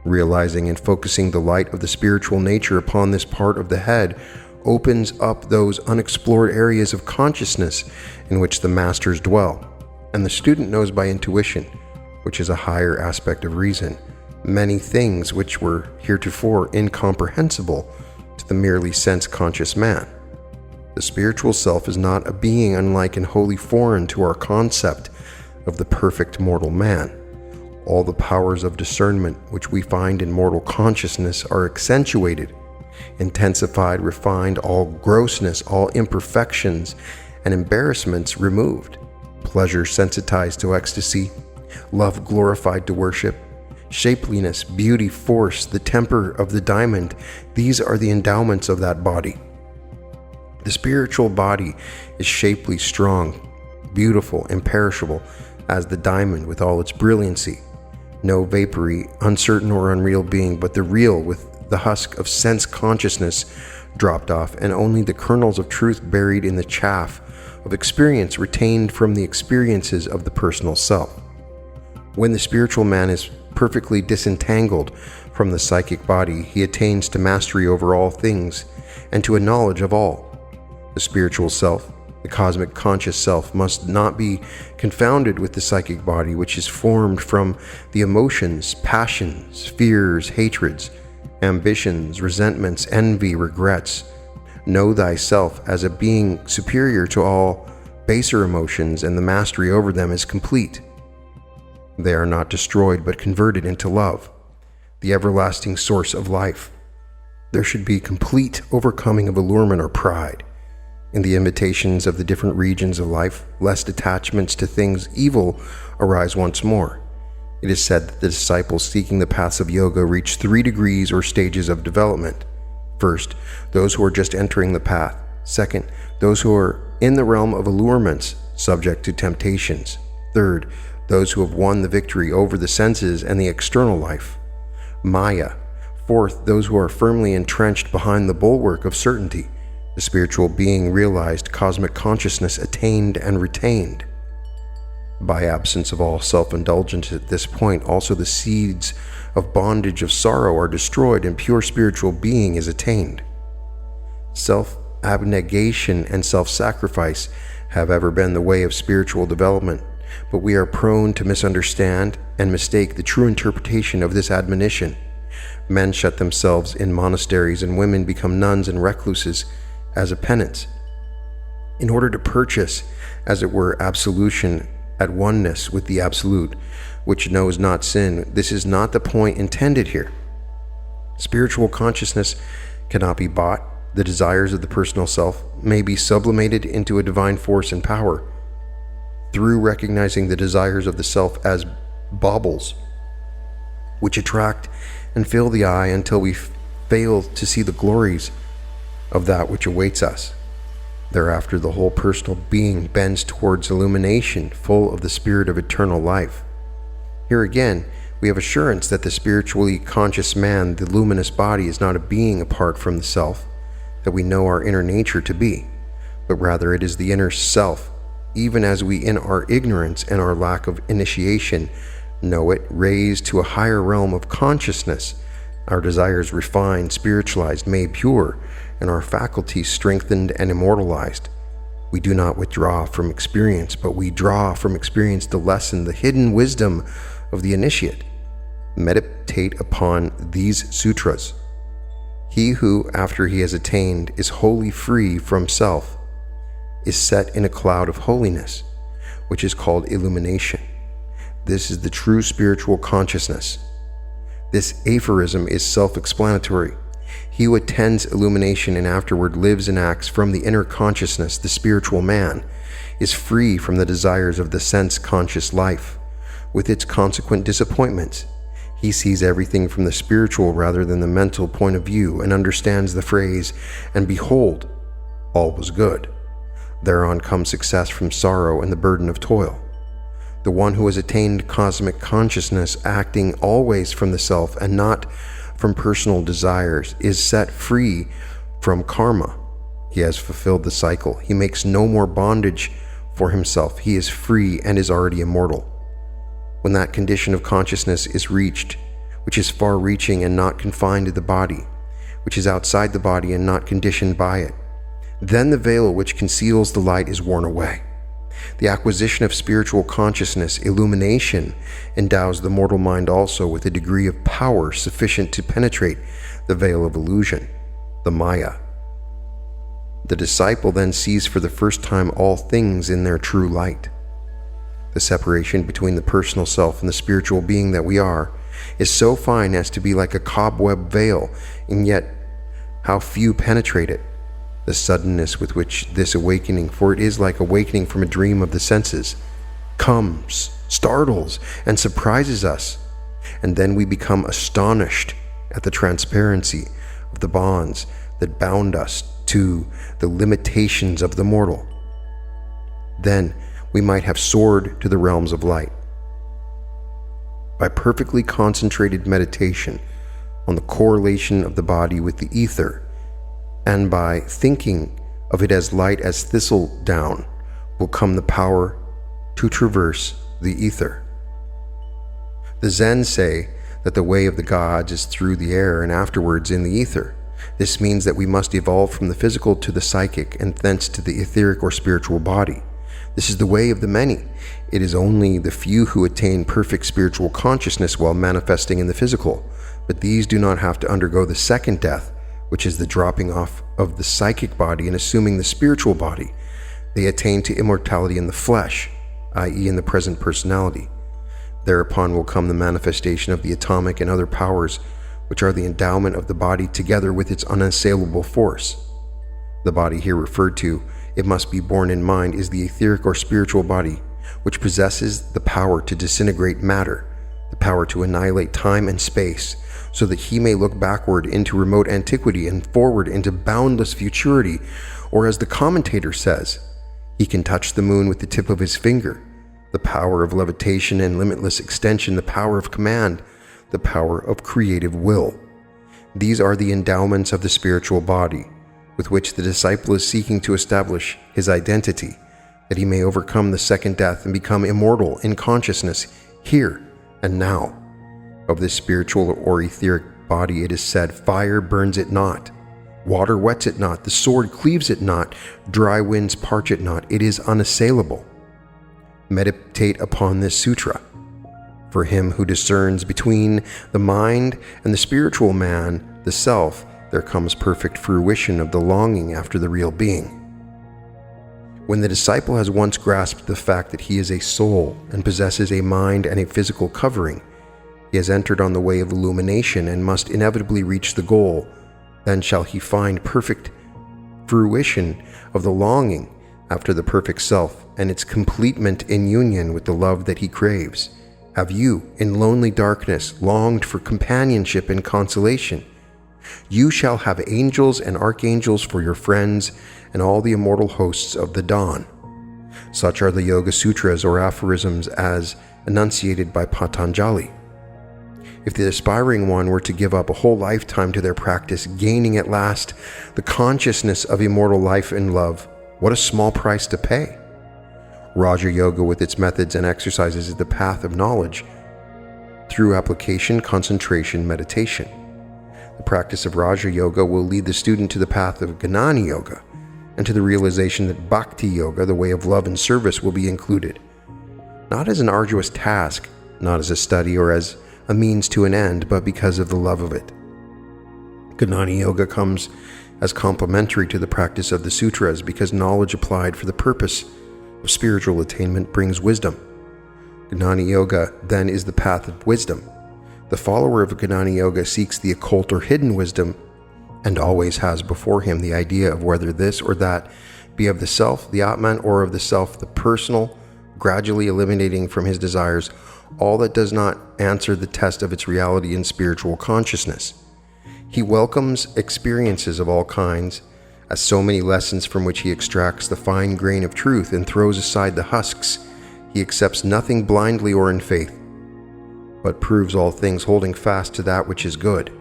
Realizing and focusing the light of the spiritual nature upon this part of the head opens up those unexplored areas of consciousness in which the masters dwell, and the student knows by intuition, which is a higher aspect of reason, many things which were heretofore incomprehensible to the merely sense-conscious man. The spiritual self is not a being unlike and wholly foreign to our concept of the perfect mortal man. All the powers of discernment which we find in mortal consciousness are accentuated, intensified, refined, all grossness, all imperfections and embarrassments removed, pleasure sensitized to ecstasy, love glorified to worship, shapeliness, beauty, force, the temper of the diamond. These are the endowments of that body. The spiritual body is shapely, strong, beautiful, imperishable as the diamond with all its brilliancy. No vapory, uncertain or unreal being, but the real with the husk of sense consciousness dropped off, and only the kernels of truth buried in the chaff of experience retained from the experiences of the personal self. When the spiritual man is perfectly disentangled from the psychic body, he attains to mastery over all things and to a knowledge of all. The spiritual self, the cosmic conscious self, must not be confounded with the psychic body, which is formed from the emotions, passions, fears, hatreds, ambitions, resentments, envy, regrets. Know thyself as a being superior to all baser emotions, and the mastery over them is complete. They are not destroyed but converted into love, the everlasting source of life. There should be complete overcoming of allurement or pride in the invitations of the different regions of life, lest attachments to things evil arise once more. It is said that the disciples seeking the paths of yoga reach 3 degrees or stages of development. First, those who are just entering the path. Second, those who are in the realm of allurements, subject to temptations. Third, those who have won the victory over the senses and the external life, Maya. Fourth, those who are firmly entrenched behind the bulwark of certainty, the spiritual being realized, cosmic consciousness attained and retained. By absence of all self-indulgence at this point, also the seeds of bondage of sorrow are destroyed and pure spiritual being is attained. Self-abnegation and self-sacrifice have ever been the way of spiritual development, but we are prone to misunderstand and mistake the true interpretation of this admonition. Men shut themselves in monasteries and women become nuns and recluses as a penance, in order to purchase, as it were, absolution at oneness with the Absolute, which knows not sin. This is not the point intended here. Spiritual consciousness cannot be bought. The desires of the personal self may be sublimated into a divine force and power through recognizing the desires of the self as baubles, which attract and fill the eye until we fail to see the glories of that which awaits us. Thereafter, the whole personal being bends towards illumination, full of the spirit of eternal life. Here again, we have assurance that the spiritually conscious man, the luminous body, is not a being apart from the self that we know our inner nature to be, but rather it is the inner self, even as we in our ignorance and our lack of initiation know it, raised to a higher realm of consciousness, our desires refined, spiritualized, made pure, and our faculties strengthened and immortalized. We do not withdraw from experience, but we draw from experience the lesson, the hidden wisdom of the initiate. Meditate upon these sutras. He who, after he has attained, is wholly free from self, is set in a cloud of holiness, which is called illumination. This is the true spiritual consciousness. This aphorism is self-explanatory. He who attains illumination and afterward lives and acts from the inner consciousness, the spiritual man, is free from the desires of the sense-conscious life, with its consequent disappointments. He sees everything from the spiritual rather than the mental point of view and understands the phrase, "And behold, all was good." Thereon comes success from sorrow and the burden of toil. The one who has attained cosmic consciousness, acting always from the self and not from personal desires, is set free from karma. He has fulfilled the cycle. He makes no more bondage for himself. He is free and is already immortal. When that condition of consciousness is reached, which is far-reaching and not confined to the body, which is outside the body and not conditioned by it, then the veil which conceals the light is worn away. The acquisition of spiritual consciousness, illumination, endows the mortal mind also with a degree of power sufficient to penetrate the veil of illusion, the Maya. The disciple then sees for the first time all things in their true light. The separation between the personal self and the spiritual being that we are is so fine as to be like a cobweb veil, and yet how few penetrate it. The suddenness with which this awakening, for it is like awakening from a dream of the senses, comes, startles, and surprises us, and then we become astonished at the transparency of the bonds that bound us to the limitations of the mortal. Then we might have soared to the realms of light. By perfectly concentrated meditation on the correlation of the body with the ether, and by thinking of it as light as thistle down, will come the power to traverse the ether. The Zen say that the way of the gods is through the air and afterwards in the ether. This means that we must evolve from the physical to the psychic and thence to the etheric or spiritual body. This is the way of the many. It is only the few who attain perfect spiritual consciousness while manifesting in the physical, but these do not have to undergo the second death, which is the dropping off of the psychic body and assuming the spiritual body. They attain to immortality in the flesh, i.e. in the present personality. Thereupon will come the manifestation of the atomic and other powers, which are the endowment of the body together with its unassailable force. The body here referred to, it must be borne in mind, is the etheric or spiritual body, which possesses the power to disintegrate matter, the power to annihilate time and space, so that he may look backward into remote antiquity and forward into boundless futurity, or as the commentator says, he can touch the moon with the tip of his finger, the power of levitation and limitless extension, the power of command, the power of creative will. These are the endowments of the spiritual body, with which the disciple is seeking to establish his identity, that he may overcome the second death and become immortal in consciousness here and now. Of this spiritual or etheric body it is said, fire burns it not, water wets it not, the sword cleaves it not, dry winds parch it not, it is unassailable. Meditate upon this sutra. For him who discerns between the mind and the spiritual man, the self, there comes perfect fruition of the longing after the real being. When the disciple has once grasped the fact that he is a soul and possesses a mind and a physical covering, he has entered on the way of illumination and must inevitably reach the goal. Then shall he find perfect fruition of the longing after the perfect self and its completement in union with the love that he craves. Have you, in lonely darkness, longed for companionship and consolation? You shall have angels and archangels for your friends and all the immortal hosts of the dawn. Such are the Yoga Sutras or aphorisms as enunciated by Patanjali. If the aspiring one were to give up a whole lifetime to their practice, gaining at last the consciousness of immortal life and love, what a small price to pay. Raja Yoga with its methods and exercises is the path of knowledge through application, concentration, meditation. The practice of Raja Yoga will lead the student to the path of Gnana Yoga and to the realization that Bhakti Yoga, the way of love and service, will be included. Not as an arduous task, not as a study or as a means to an end, but because of the love of it. Gnana Yoga comes as complementary to the practice of the sutras because knowledge applied for the purpose of spiritual attainment brings wisdom. Gnana Yoga then is the path of wisdom. The follower of Gnana Yoga seeks the occult or hidden wisdom and always has before him the idea of whether this or that be of the self, the Atman, or of the self, the personal, gradually eliminating from his desires all that does not answer the test of its reality in spiritual consciousness. He welcomes experiences of all kinds as so many lessons from which he extracts the fine grain of truth and throws aside the husks. He accepts nothing blindly or in faith, but proves all things holding fast to that which is good.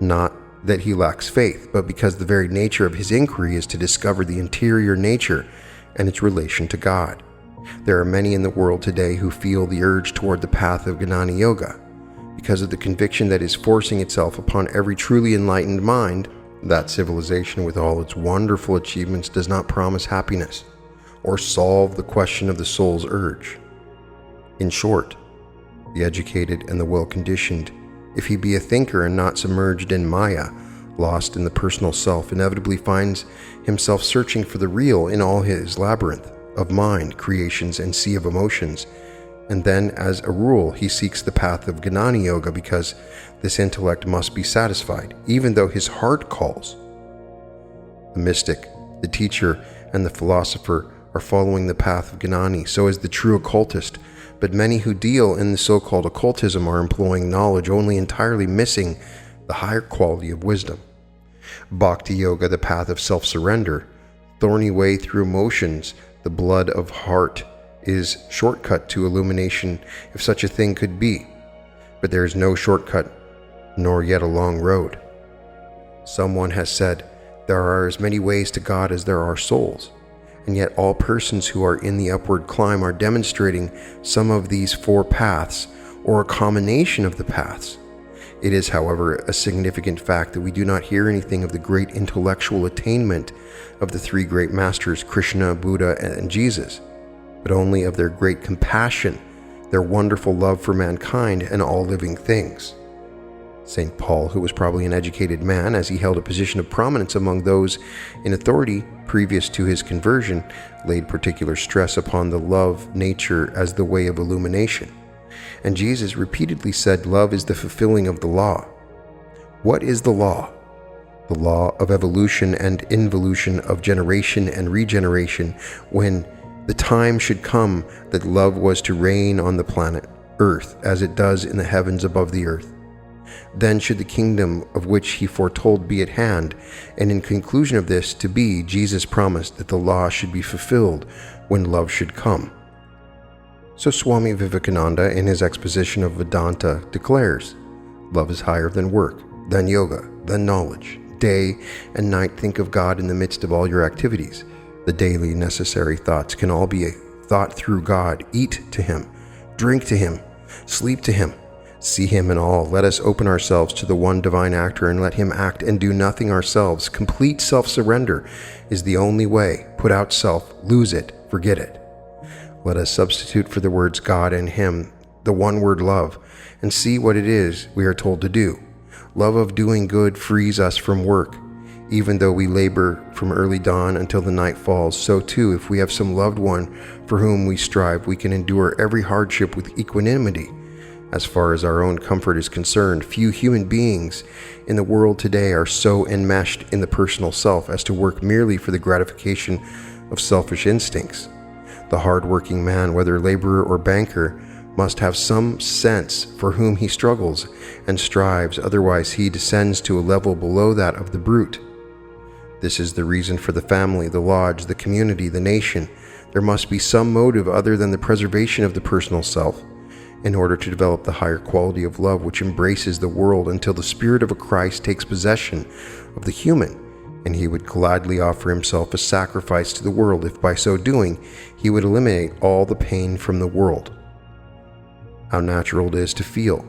Not that he lacks faith, but because the very nature of his inquiry is to discover the interior nature and its relation to God. There are many in the world today who feel the urge toward the path of Gnana Yoga because of the conviction that is forcing itself upon every truly enlightened mind that civilization with all its wonderful achievements does not promise happiness or solve the question of the soul's urge. In short, the educated and the well-conditioned, if he be a thinker and not submerged in Maya, lost in the personal self, inevitably finds himself searching for the real in all his labyrinth of mind, creations, and sea of emotions. And then, as a rule, he seeks the path of Gnana Yoga because this intellect must be satisfied, even though his heart calls. The mystic, the teacher, and the philosopher are following the path of Gnani, so is the true occultist, but many who deal in the so-called occultism are employing knowledge only entirely missing the higher quality of wisdom. Bhakti Yoga, the path of self-surrender, thorny way through emotions, the blood of heart, is shortcut to illumination if such a thing could be, but there is no shortcut, nor yet a long road. Someone has said, there are as many ways to God as there are souls, and yet all persons who are in the upward climb are demonstrating some of these four paths, or a combination of the paths. It is, however, a significant fact that we do not hear anything of the great intellectual attainment of the three great masters, Krishna, Buddha, and Jesus, but only of their great compassion, their wonderful love for mankind and all living things. St. Paul, who was probably an educated man as he held a position of prominence among those in authority previous to his conversion, laid particular stress upon the love nature as the way of illumination. And Jesus repeatedly said love is the fulfilling of the law. What is the law? The law of evolution and involution, of generation and regeneration, when the time should come that love was to reign on the planet Earth as it does in the heavens above the earth. Then should the kingdom of which he foretold be at hand, and in conclusion of this to be, Jesus promised that the law should be fulfilled when love should come. So Swami Vivekananda, in his exposition of Vedanta, declares, love is higher than work, than yoga, than knowledge. Day and night think of God in the midst of all your activities. The daily necessary thoughts can all be thought through God. Eat to Him, drink to Him, sleep to Him, see Him in all. Let us open ourselves to the one divine actor and let Him act and do nothing ourselves. Complete self-surrender is the only way. Put out self, lose it, forget it. Let us substitute for the words God and Him the one word love, and see what it is we are told to do. Love of doing good frees us from work. Even though we labor from early dawn until the night falls, so too, if we have some loved one for whom we strive, we can endure every hardship with equanimity. As far as our own comfort is concerned, few human beings in the world today are so enmeshed in the personal self as to work merely for the gratification of selfish instincts. The hard-working man, whether laborer or banker, must have some sense for whom he struggles and strives, otherwise he descends to a level below that of the brute. This is the reason for the family, the lodge, the community, the nation. There must be some motive other than the preservation of the personal self in order to develop the higher quality of love which embraces the world until the spirit of a Christ takes possession of the human, and he would gladly offer himself a sacrifice to the world if by so doing he would eliminate all the pain from the world. How natural it is to feel,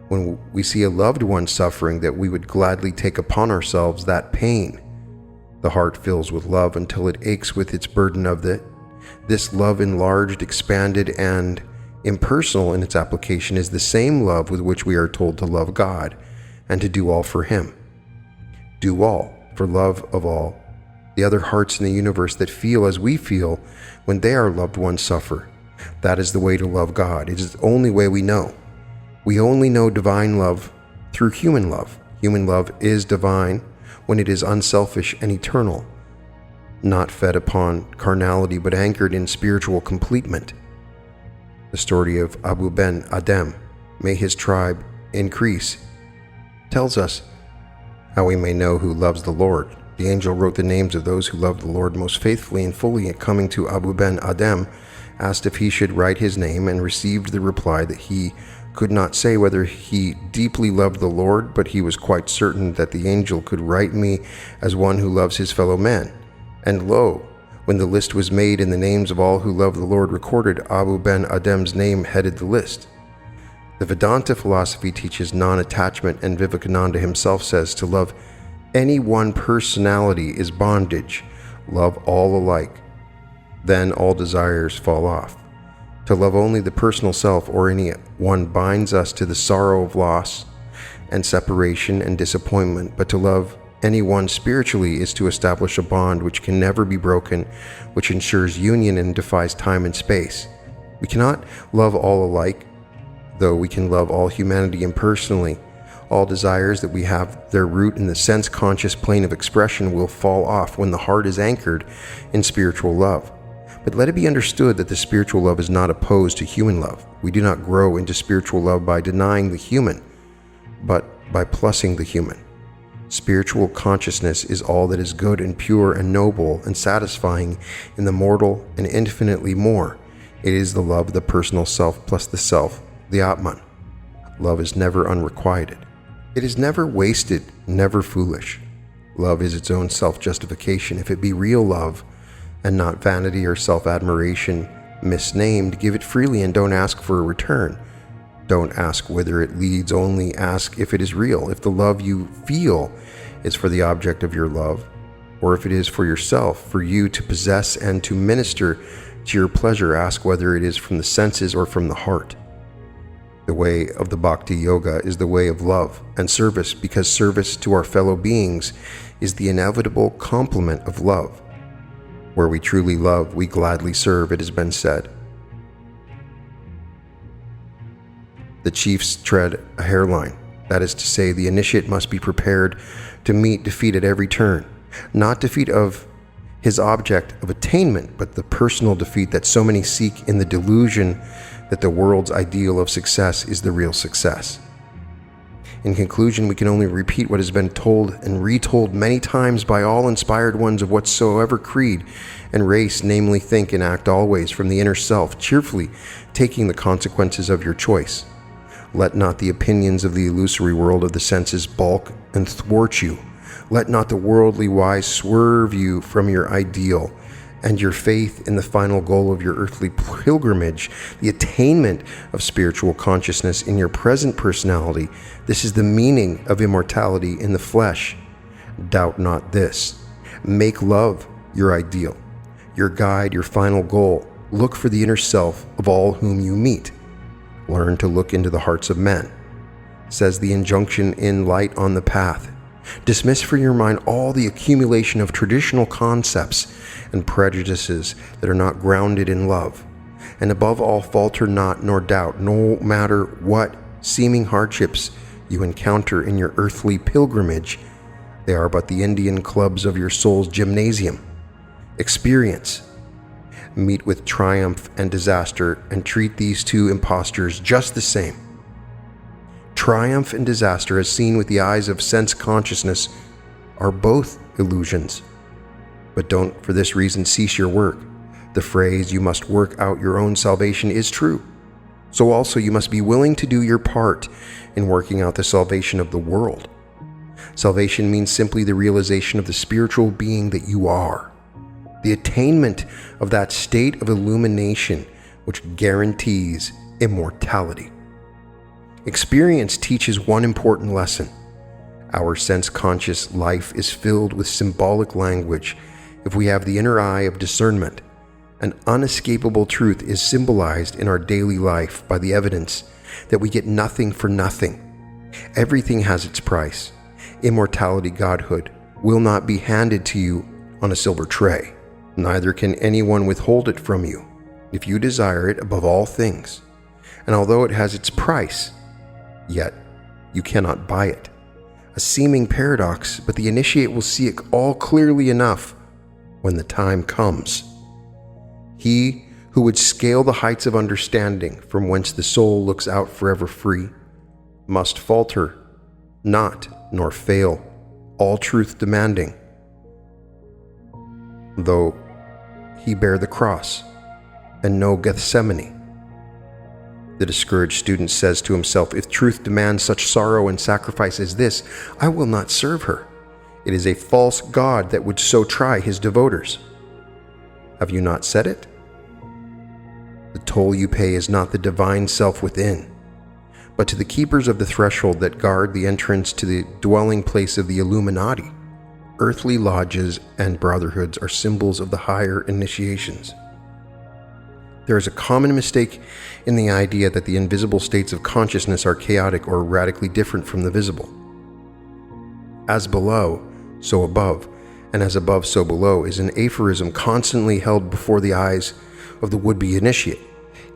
when we see a loved one suffering, that we would gladly take upon ourselves that pain. The heart fills with love until it aches with its burden of it. This love enlarged, expanded, and Impersonal in its application is the same love with which we are told to love God and to do all for Him. Do all for love of all the other hearts in the universe that feel as we feel when their loved ones suffer. That is the way to love God. It is the only way we know. We only know divine love through human love. Human love is divine when it is unselfish and eternal, not fed upon carnality but anchored in spiritual completement. The story of Abu Ben Adhem, may his tribe increase, tells us how we may know who loves the Lord. The angel wrote the names of those who loved the Lord most faithfully and fully, and coming to Abu Ben Adhem, asked if he should write his name, and received the reply that he could not say whether he deeply loved the Lord, but he was quite certain that the angel could write me as one who loves his fellow men. And lo, when the list was made and the names of all who loved the Lord recorded, Abu Ben Adhem's name headed the list. The Vedanta philosophy teaches non-attachment, and Vivekananda himself says to love any one personality is bondage. Love all alike. Then all desires fall off. To love only the personal self or any one binds us to the sorrow of loss and separation and disappointment, but to love anyone spiritually is to establish a bond which can never be broken, which ensures union and defies time and space. We cannot love all alike, though we can love all humanity impersonally. All desires that we have their root in the sense-conscious plane of expression will fall off when the heart is anchored in spiritual love. But let it be understood that the spiritual love is not opposed to human love. We do not grow into spiritual love by denying the human, but by plussing the human. Spiritual consciousness is all that is good and pure and noble and satisfying in the mortal and infinitely more. It is the love of the personal self plus the self, the Atman. Love is never unrequited. It is never wasted, never foolish. Love is its own self-justification. If it be real love, and not vanity or self-admiration misnamed, give it freely and don't ask for a return. Don't ask whither it leads, only ask if it is real. If the love you feel is for the object of your love, or if it is for yourself, for you to possess and to minister to your pleasure, ask whether it is from the senses or from the heart. The way of the Bhakti Yoga is the way of love and service, because service to our fellow beings is the inevitable complement of love. Where we truly love, we gladly serve, it has been said. The chiefs tread a hairline. That is to say, the initiate must be prepared to meet defeat at every turn. Not defeat of his object of attainment, but the personal defeat that so many seek in the delusion that the world's ideal of success is the real success. In conclusion, we can only repeat what has been told and retold many times by all inspired ones of whatsoever creed and race, namely, think and act always from the inner self, cheerfully taking the consequences of your choice. Let not the opinions of the illusory world of the senses balk and thwart you. Let not the worldly wise swerve you from your ideal and your faith in the final goal of your earthly pilgrimage, the attainment of spiritual consciousness in your present personality. This is the meaning of immortality in the flesh. Doubt not this. Make love your ideal, your guide, your final goal. Look for the inner self of all whom you meet. Learn to look into the hearts of men, says the injunction in Light on the Path. Dismiss from your mind all the accumulation of traditional concepts and prejudices that are not grounded in love. And above all, falter not nor doubt, no matter what seeming hardships you encounter in your earthly pilgrimage. They are but the Indian clubs of your soul's gymnasium. Experience. Meet with triumph and disaster, and treat these two impostors just the same. Triumph and disaster, as seen with the eyes of sense consciousness, are both illusions. But don't for this reason cease your work. The phrase, "you must work out your own salvation," is true. So also you must be willing to do your part in working out the salvation of the world. Salvation means simply the realization of the spiritual being that you are, the attainment of that state of illumination which guarantees immortality. Experience teaches one important lesson. Our sense-conscious life is filled with symbolic language if we have the inner eye of discernment. An unescapable truth is symbolized in our daily life by the evidence that we get nothing for nothing. Everything has its price. Immortality, godhood, will not be handed to you on a silver tray. Neither can anyone withhold it from you if you desire it above all things. And although it has its price, yet you cannot buy it. A seeming paradox, but the initiate will see it all clearly enough when the time comes. He who would scale the heights of understanding from whence the soul looks out forever free must falter not nor fail, all truth demanding, though he bear the cross and no Gethsemane. The discouraged student says to himself, if truth demands such sorrow and sacrifice as this, I will not serve her. It is a false god that would so try his devoters. Have you not said it? The toll you pay is not the divine self within, but to the keepers of the threshold that guard the entrance to the dwelling place of the Illuminati. Earthly lodges and brotherhoods are symbols of the higher initiations. There is a common mistake in the idea that the invisible states of consciousness are chaotic or radically different from the visible. As below, so above, and as above, so below is an aphorism constantly held before the eyes of the would-be initiate,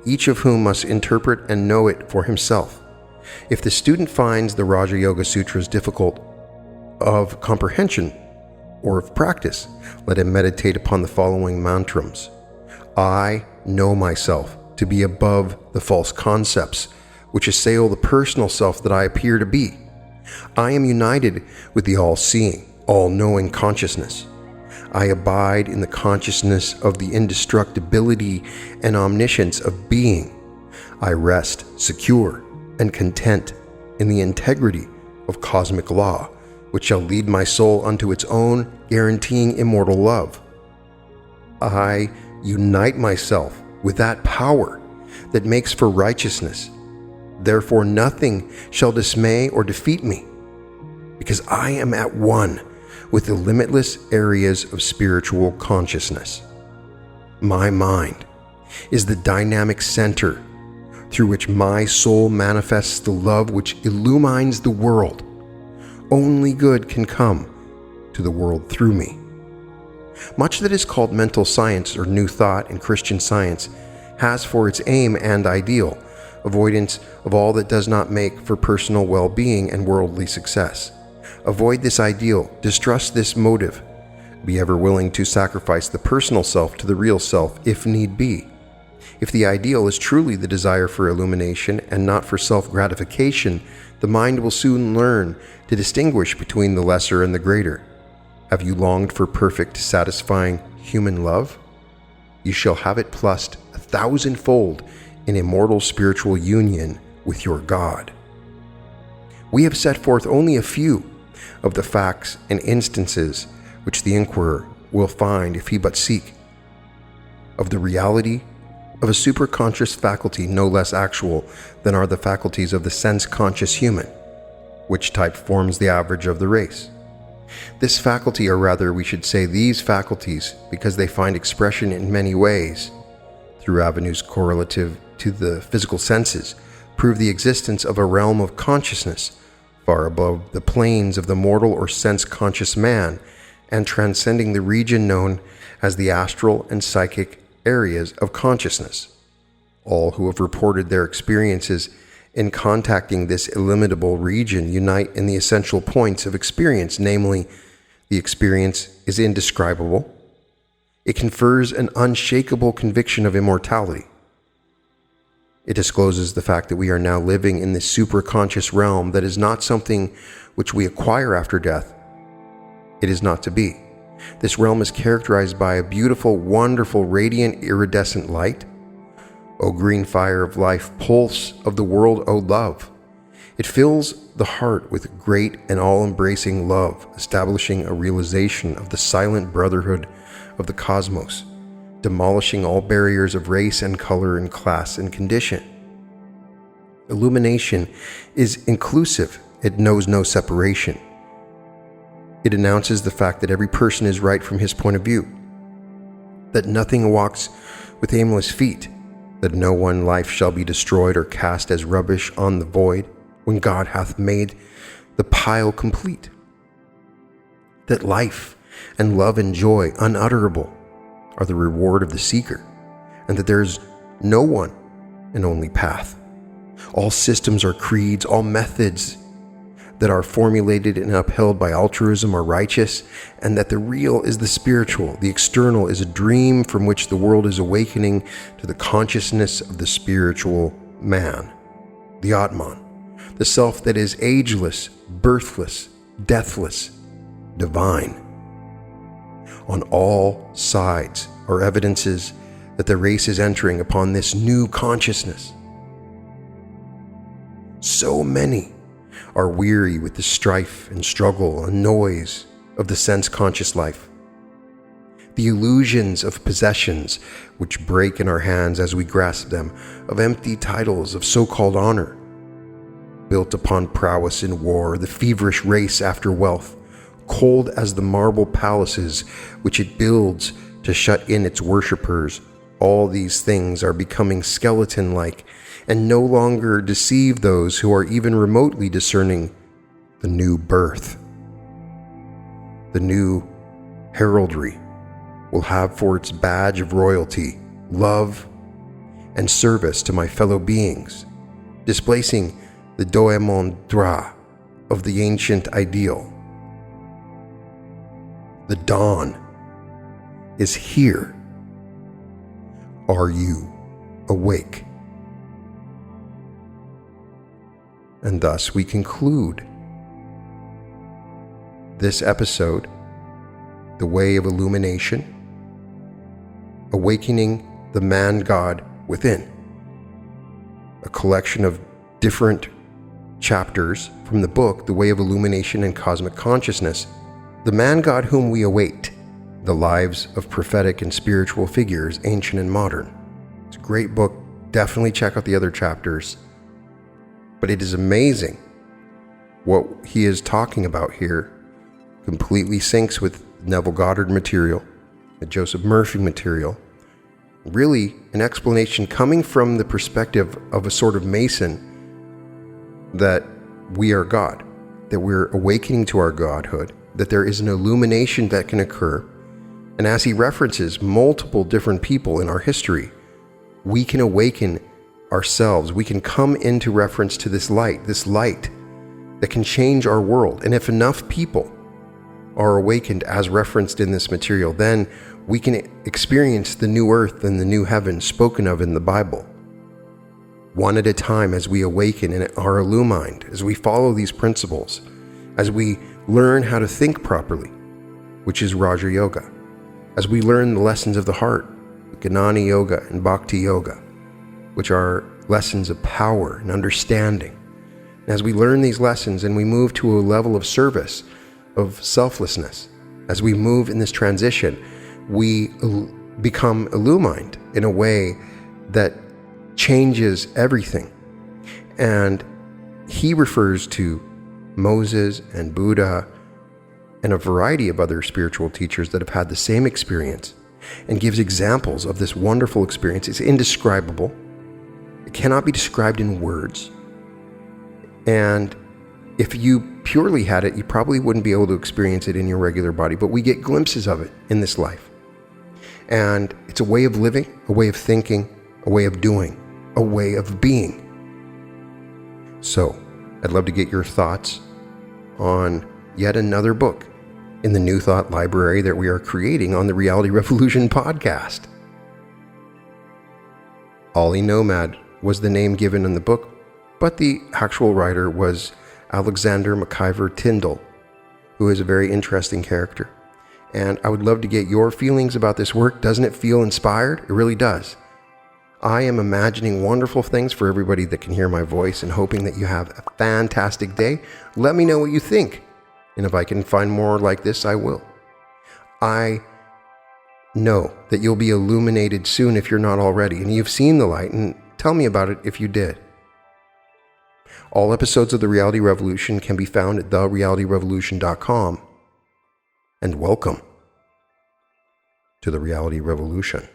each of whom must interpret and know it for himself. If the student finds the Raja Yoga Sutras difficult of comprehension or of practice, let him meditate upon the following mantrams. I know myself to be above the false concepts which assail the personal self that I appear to be. I am united with the all-seeing, all-knowing consciousness. I abide in the consciousness of the indestructibility and omniscience of being. I rest secure and content in the integrity of cosmic law, which shall lead my soul unto its own, guaranteeing immortal love. I unite myself with that power that makes for righteousness. Therefore nothing shall dismay or defeat me, because I am at one with the limitless areas of spiritual consciousness. My mind is the dynamic center through which my soul manifests the love which illumines the world. Only good can come to the world through me. Much that is called mental science or new thought in Christian Science has for its aim and ideal avoidance of all that does not make for personal well-being and worldly success. Avoid this ideal, distrust this motive. Be ever willing to sacrifice the personal self to the real self if need be. If the ideal is truly the desire for illumination and not for self-gratification, the mind will soon learn to distinguish between the lesser and the greater. Have you longed for perfect, satisfying human love? You shall have it plus 1,000-fold in immortal spiritual union with your God. We have set forth only a few of the facts and instances which the inquirer will find if he but seek, of the reality of a superconscious faculty no less actual than are the faculties of the sense-conscious human, which type forms the average of the race. This faculty, or rather we should say these faculties, because they find expression in many ways, through avenues correlative to the physical senses, prove the existence of a realm of consciousness far above the planes of the mortal or sense-conscious man, and transcending the region known as the astral and psychic areas of consciousness. All who have reported their experiences in contacting this illimitable region unite in the essential points of experience, namely, the experience is indescribable. It confers an unshakable conviction of immortality. It discloses the fact that we are now living in this superconscious realm that is not something which we acquire after death. It is not to be. This realm is characterized by a beautiful, wonderful, radiant, iridescent light. O green fire of life, pulse of the world, O love. It fills the heart with great and all-embracing love, establishing a realization of the silent brotherhood of the cosmos, demolishing all barriers of race and color and class and condition. Illumination is inclusive. It knows no separation. It announces the fact that every person is right from his point of view. that nothing walks with aimless feet, that no one life shall be destroyed or cast as rubbish on the void, when God hath made the pile complete, that life and love and joy unutterable are the reward of the seeker, and that there is no one and only path. All systems are creeds, all methods that are formulated and upheld by altruism are righteous, and that the real is the spiritual, the external is a dream from which the world is awakening to the consciousness of the spiritual man, the Atman, the self that is ageless, birthless, deathless, divine. On all sides are evidences that the race is entering upon this new consciousness. So many are weary with the strife and struggle and noise of the sense-conscious life. The illusions of possessions which break in our hands as we grasp them, of empty titles of so-called honor, built upon prowess in war, the feverish race after wealth, cold as the marble palaces which it builds to shut in its worshippers. All these things are becoming skeleton-like and no longer deceive those who are even remotely discerning the new birth. The new heraldry will have for its badge of royalty love and service to my fellow beings, displacing the doemon droit of the ancient ideal. The dawn is here. Are you awake? And thus we conclude this episode, The Way of Illumination, Awakening the Man-God Within, a collection of different chapters from the book, The Way of Illumination and Cosmic Consciousness, the man-God whom we await, the lives of prophetic and spiritual figures, ancient and modern. It's a great book. Definitely check out the other chapters. But it is amazing what he is talking about here. Completely syncs with Neville Goddard material, the Joseph Murphy material. Really an explanation coming from the perspective of a sort of Mason that we are God, that we're awakening to our godhood, that there is an illumination that can occur. And as he references multiple different people in our history, we can awaken ourselves. We can come into reference to this light that can change our world. And if enough people are awakened as referenced in this material, then we can experience the new earth and the new heaven spoken of in the Bible. One at a time, as we awaken and are illumined, as we follow these principles, as we learn how to think properly, which is Raja Yoga, as we learn the lessons of the heart, Jnana Yoga and Bhakti Yoga, which are lessons of power and understanding. And as we learn these lessons and we move to a level of service, of selflessness, as we move in this transition, we become illumined in a way that changes everything. And he refers to Moses and Buddha and a variety of other spiritual teachers that have had the same experience, and gives examples of this wonderful experience. It's indescribable. It cannot be described in words. And if you purely had it, you probably wouldn't be able to experience it in your regular body, but we get glimpses of it in this life. And it's a way of living, a way of thinking, a way of doing, a way of being. So, I'd love to get your thoughts on yet another book in the New Thought library that we are creating on the Reality Revolution podcast. Ollie Nomad was the name given in the book, but the actual writer was Alexander McIver Tyndall, who is a very interesting character. And I would love to get your feelings about this work. Doesn't it feel inspired? It really does. I am imagining wonderful things for everybody that can hear my voice and hoping that you have a fantastic day. Let me know what you think. And if I can find more like this, I will. I know that you'll be illuminated soon if you're not already, and you've seen the light, and tell me about it if you did. All episodes of The Reality Revolution can be found at therealityrevolution.com. And welcome. to the reality revolution.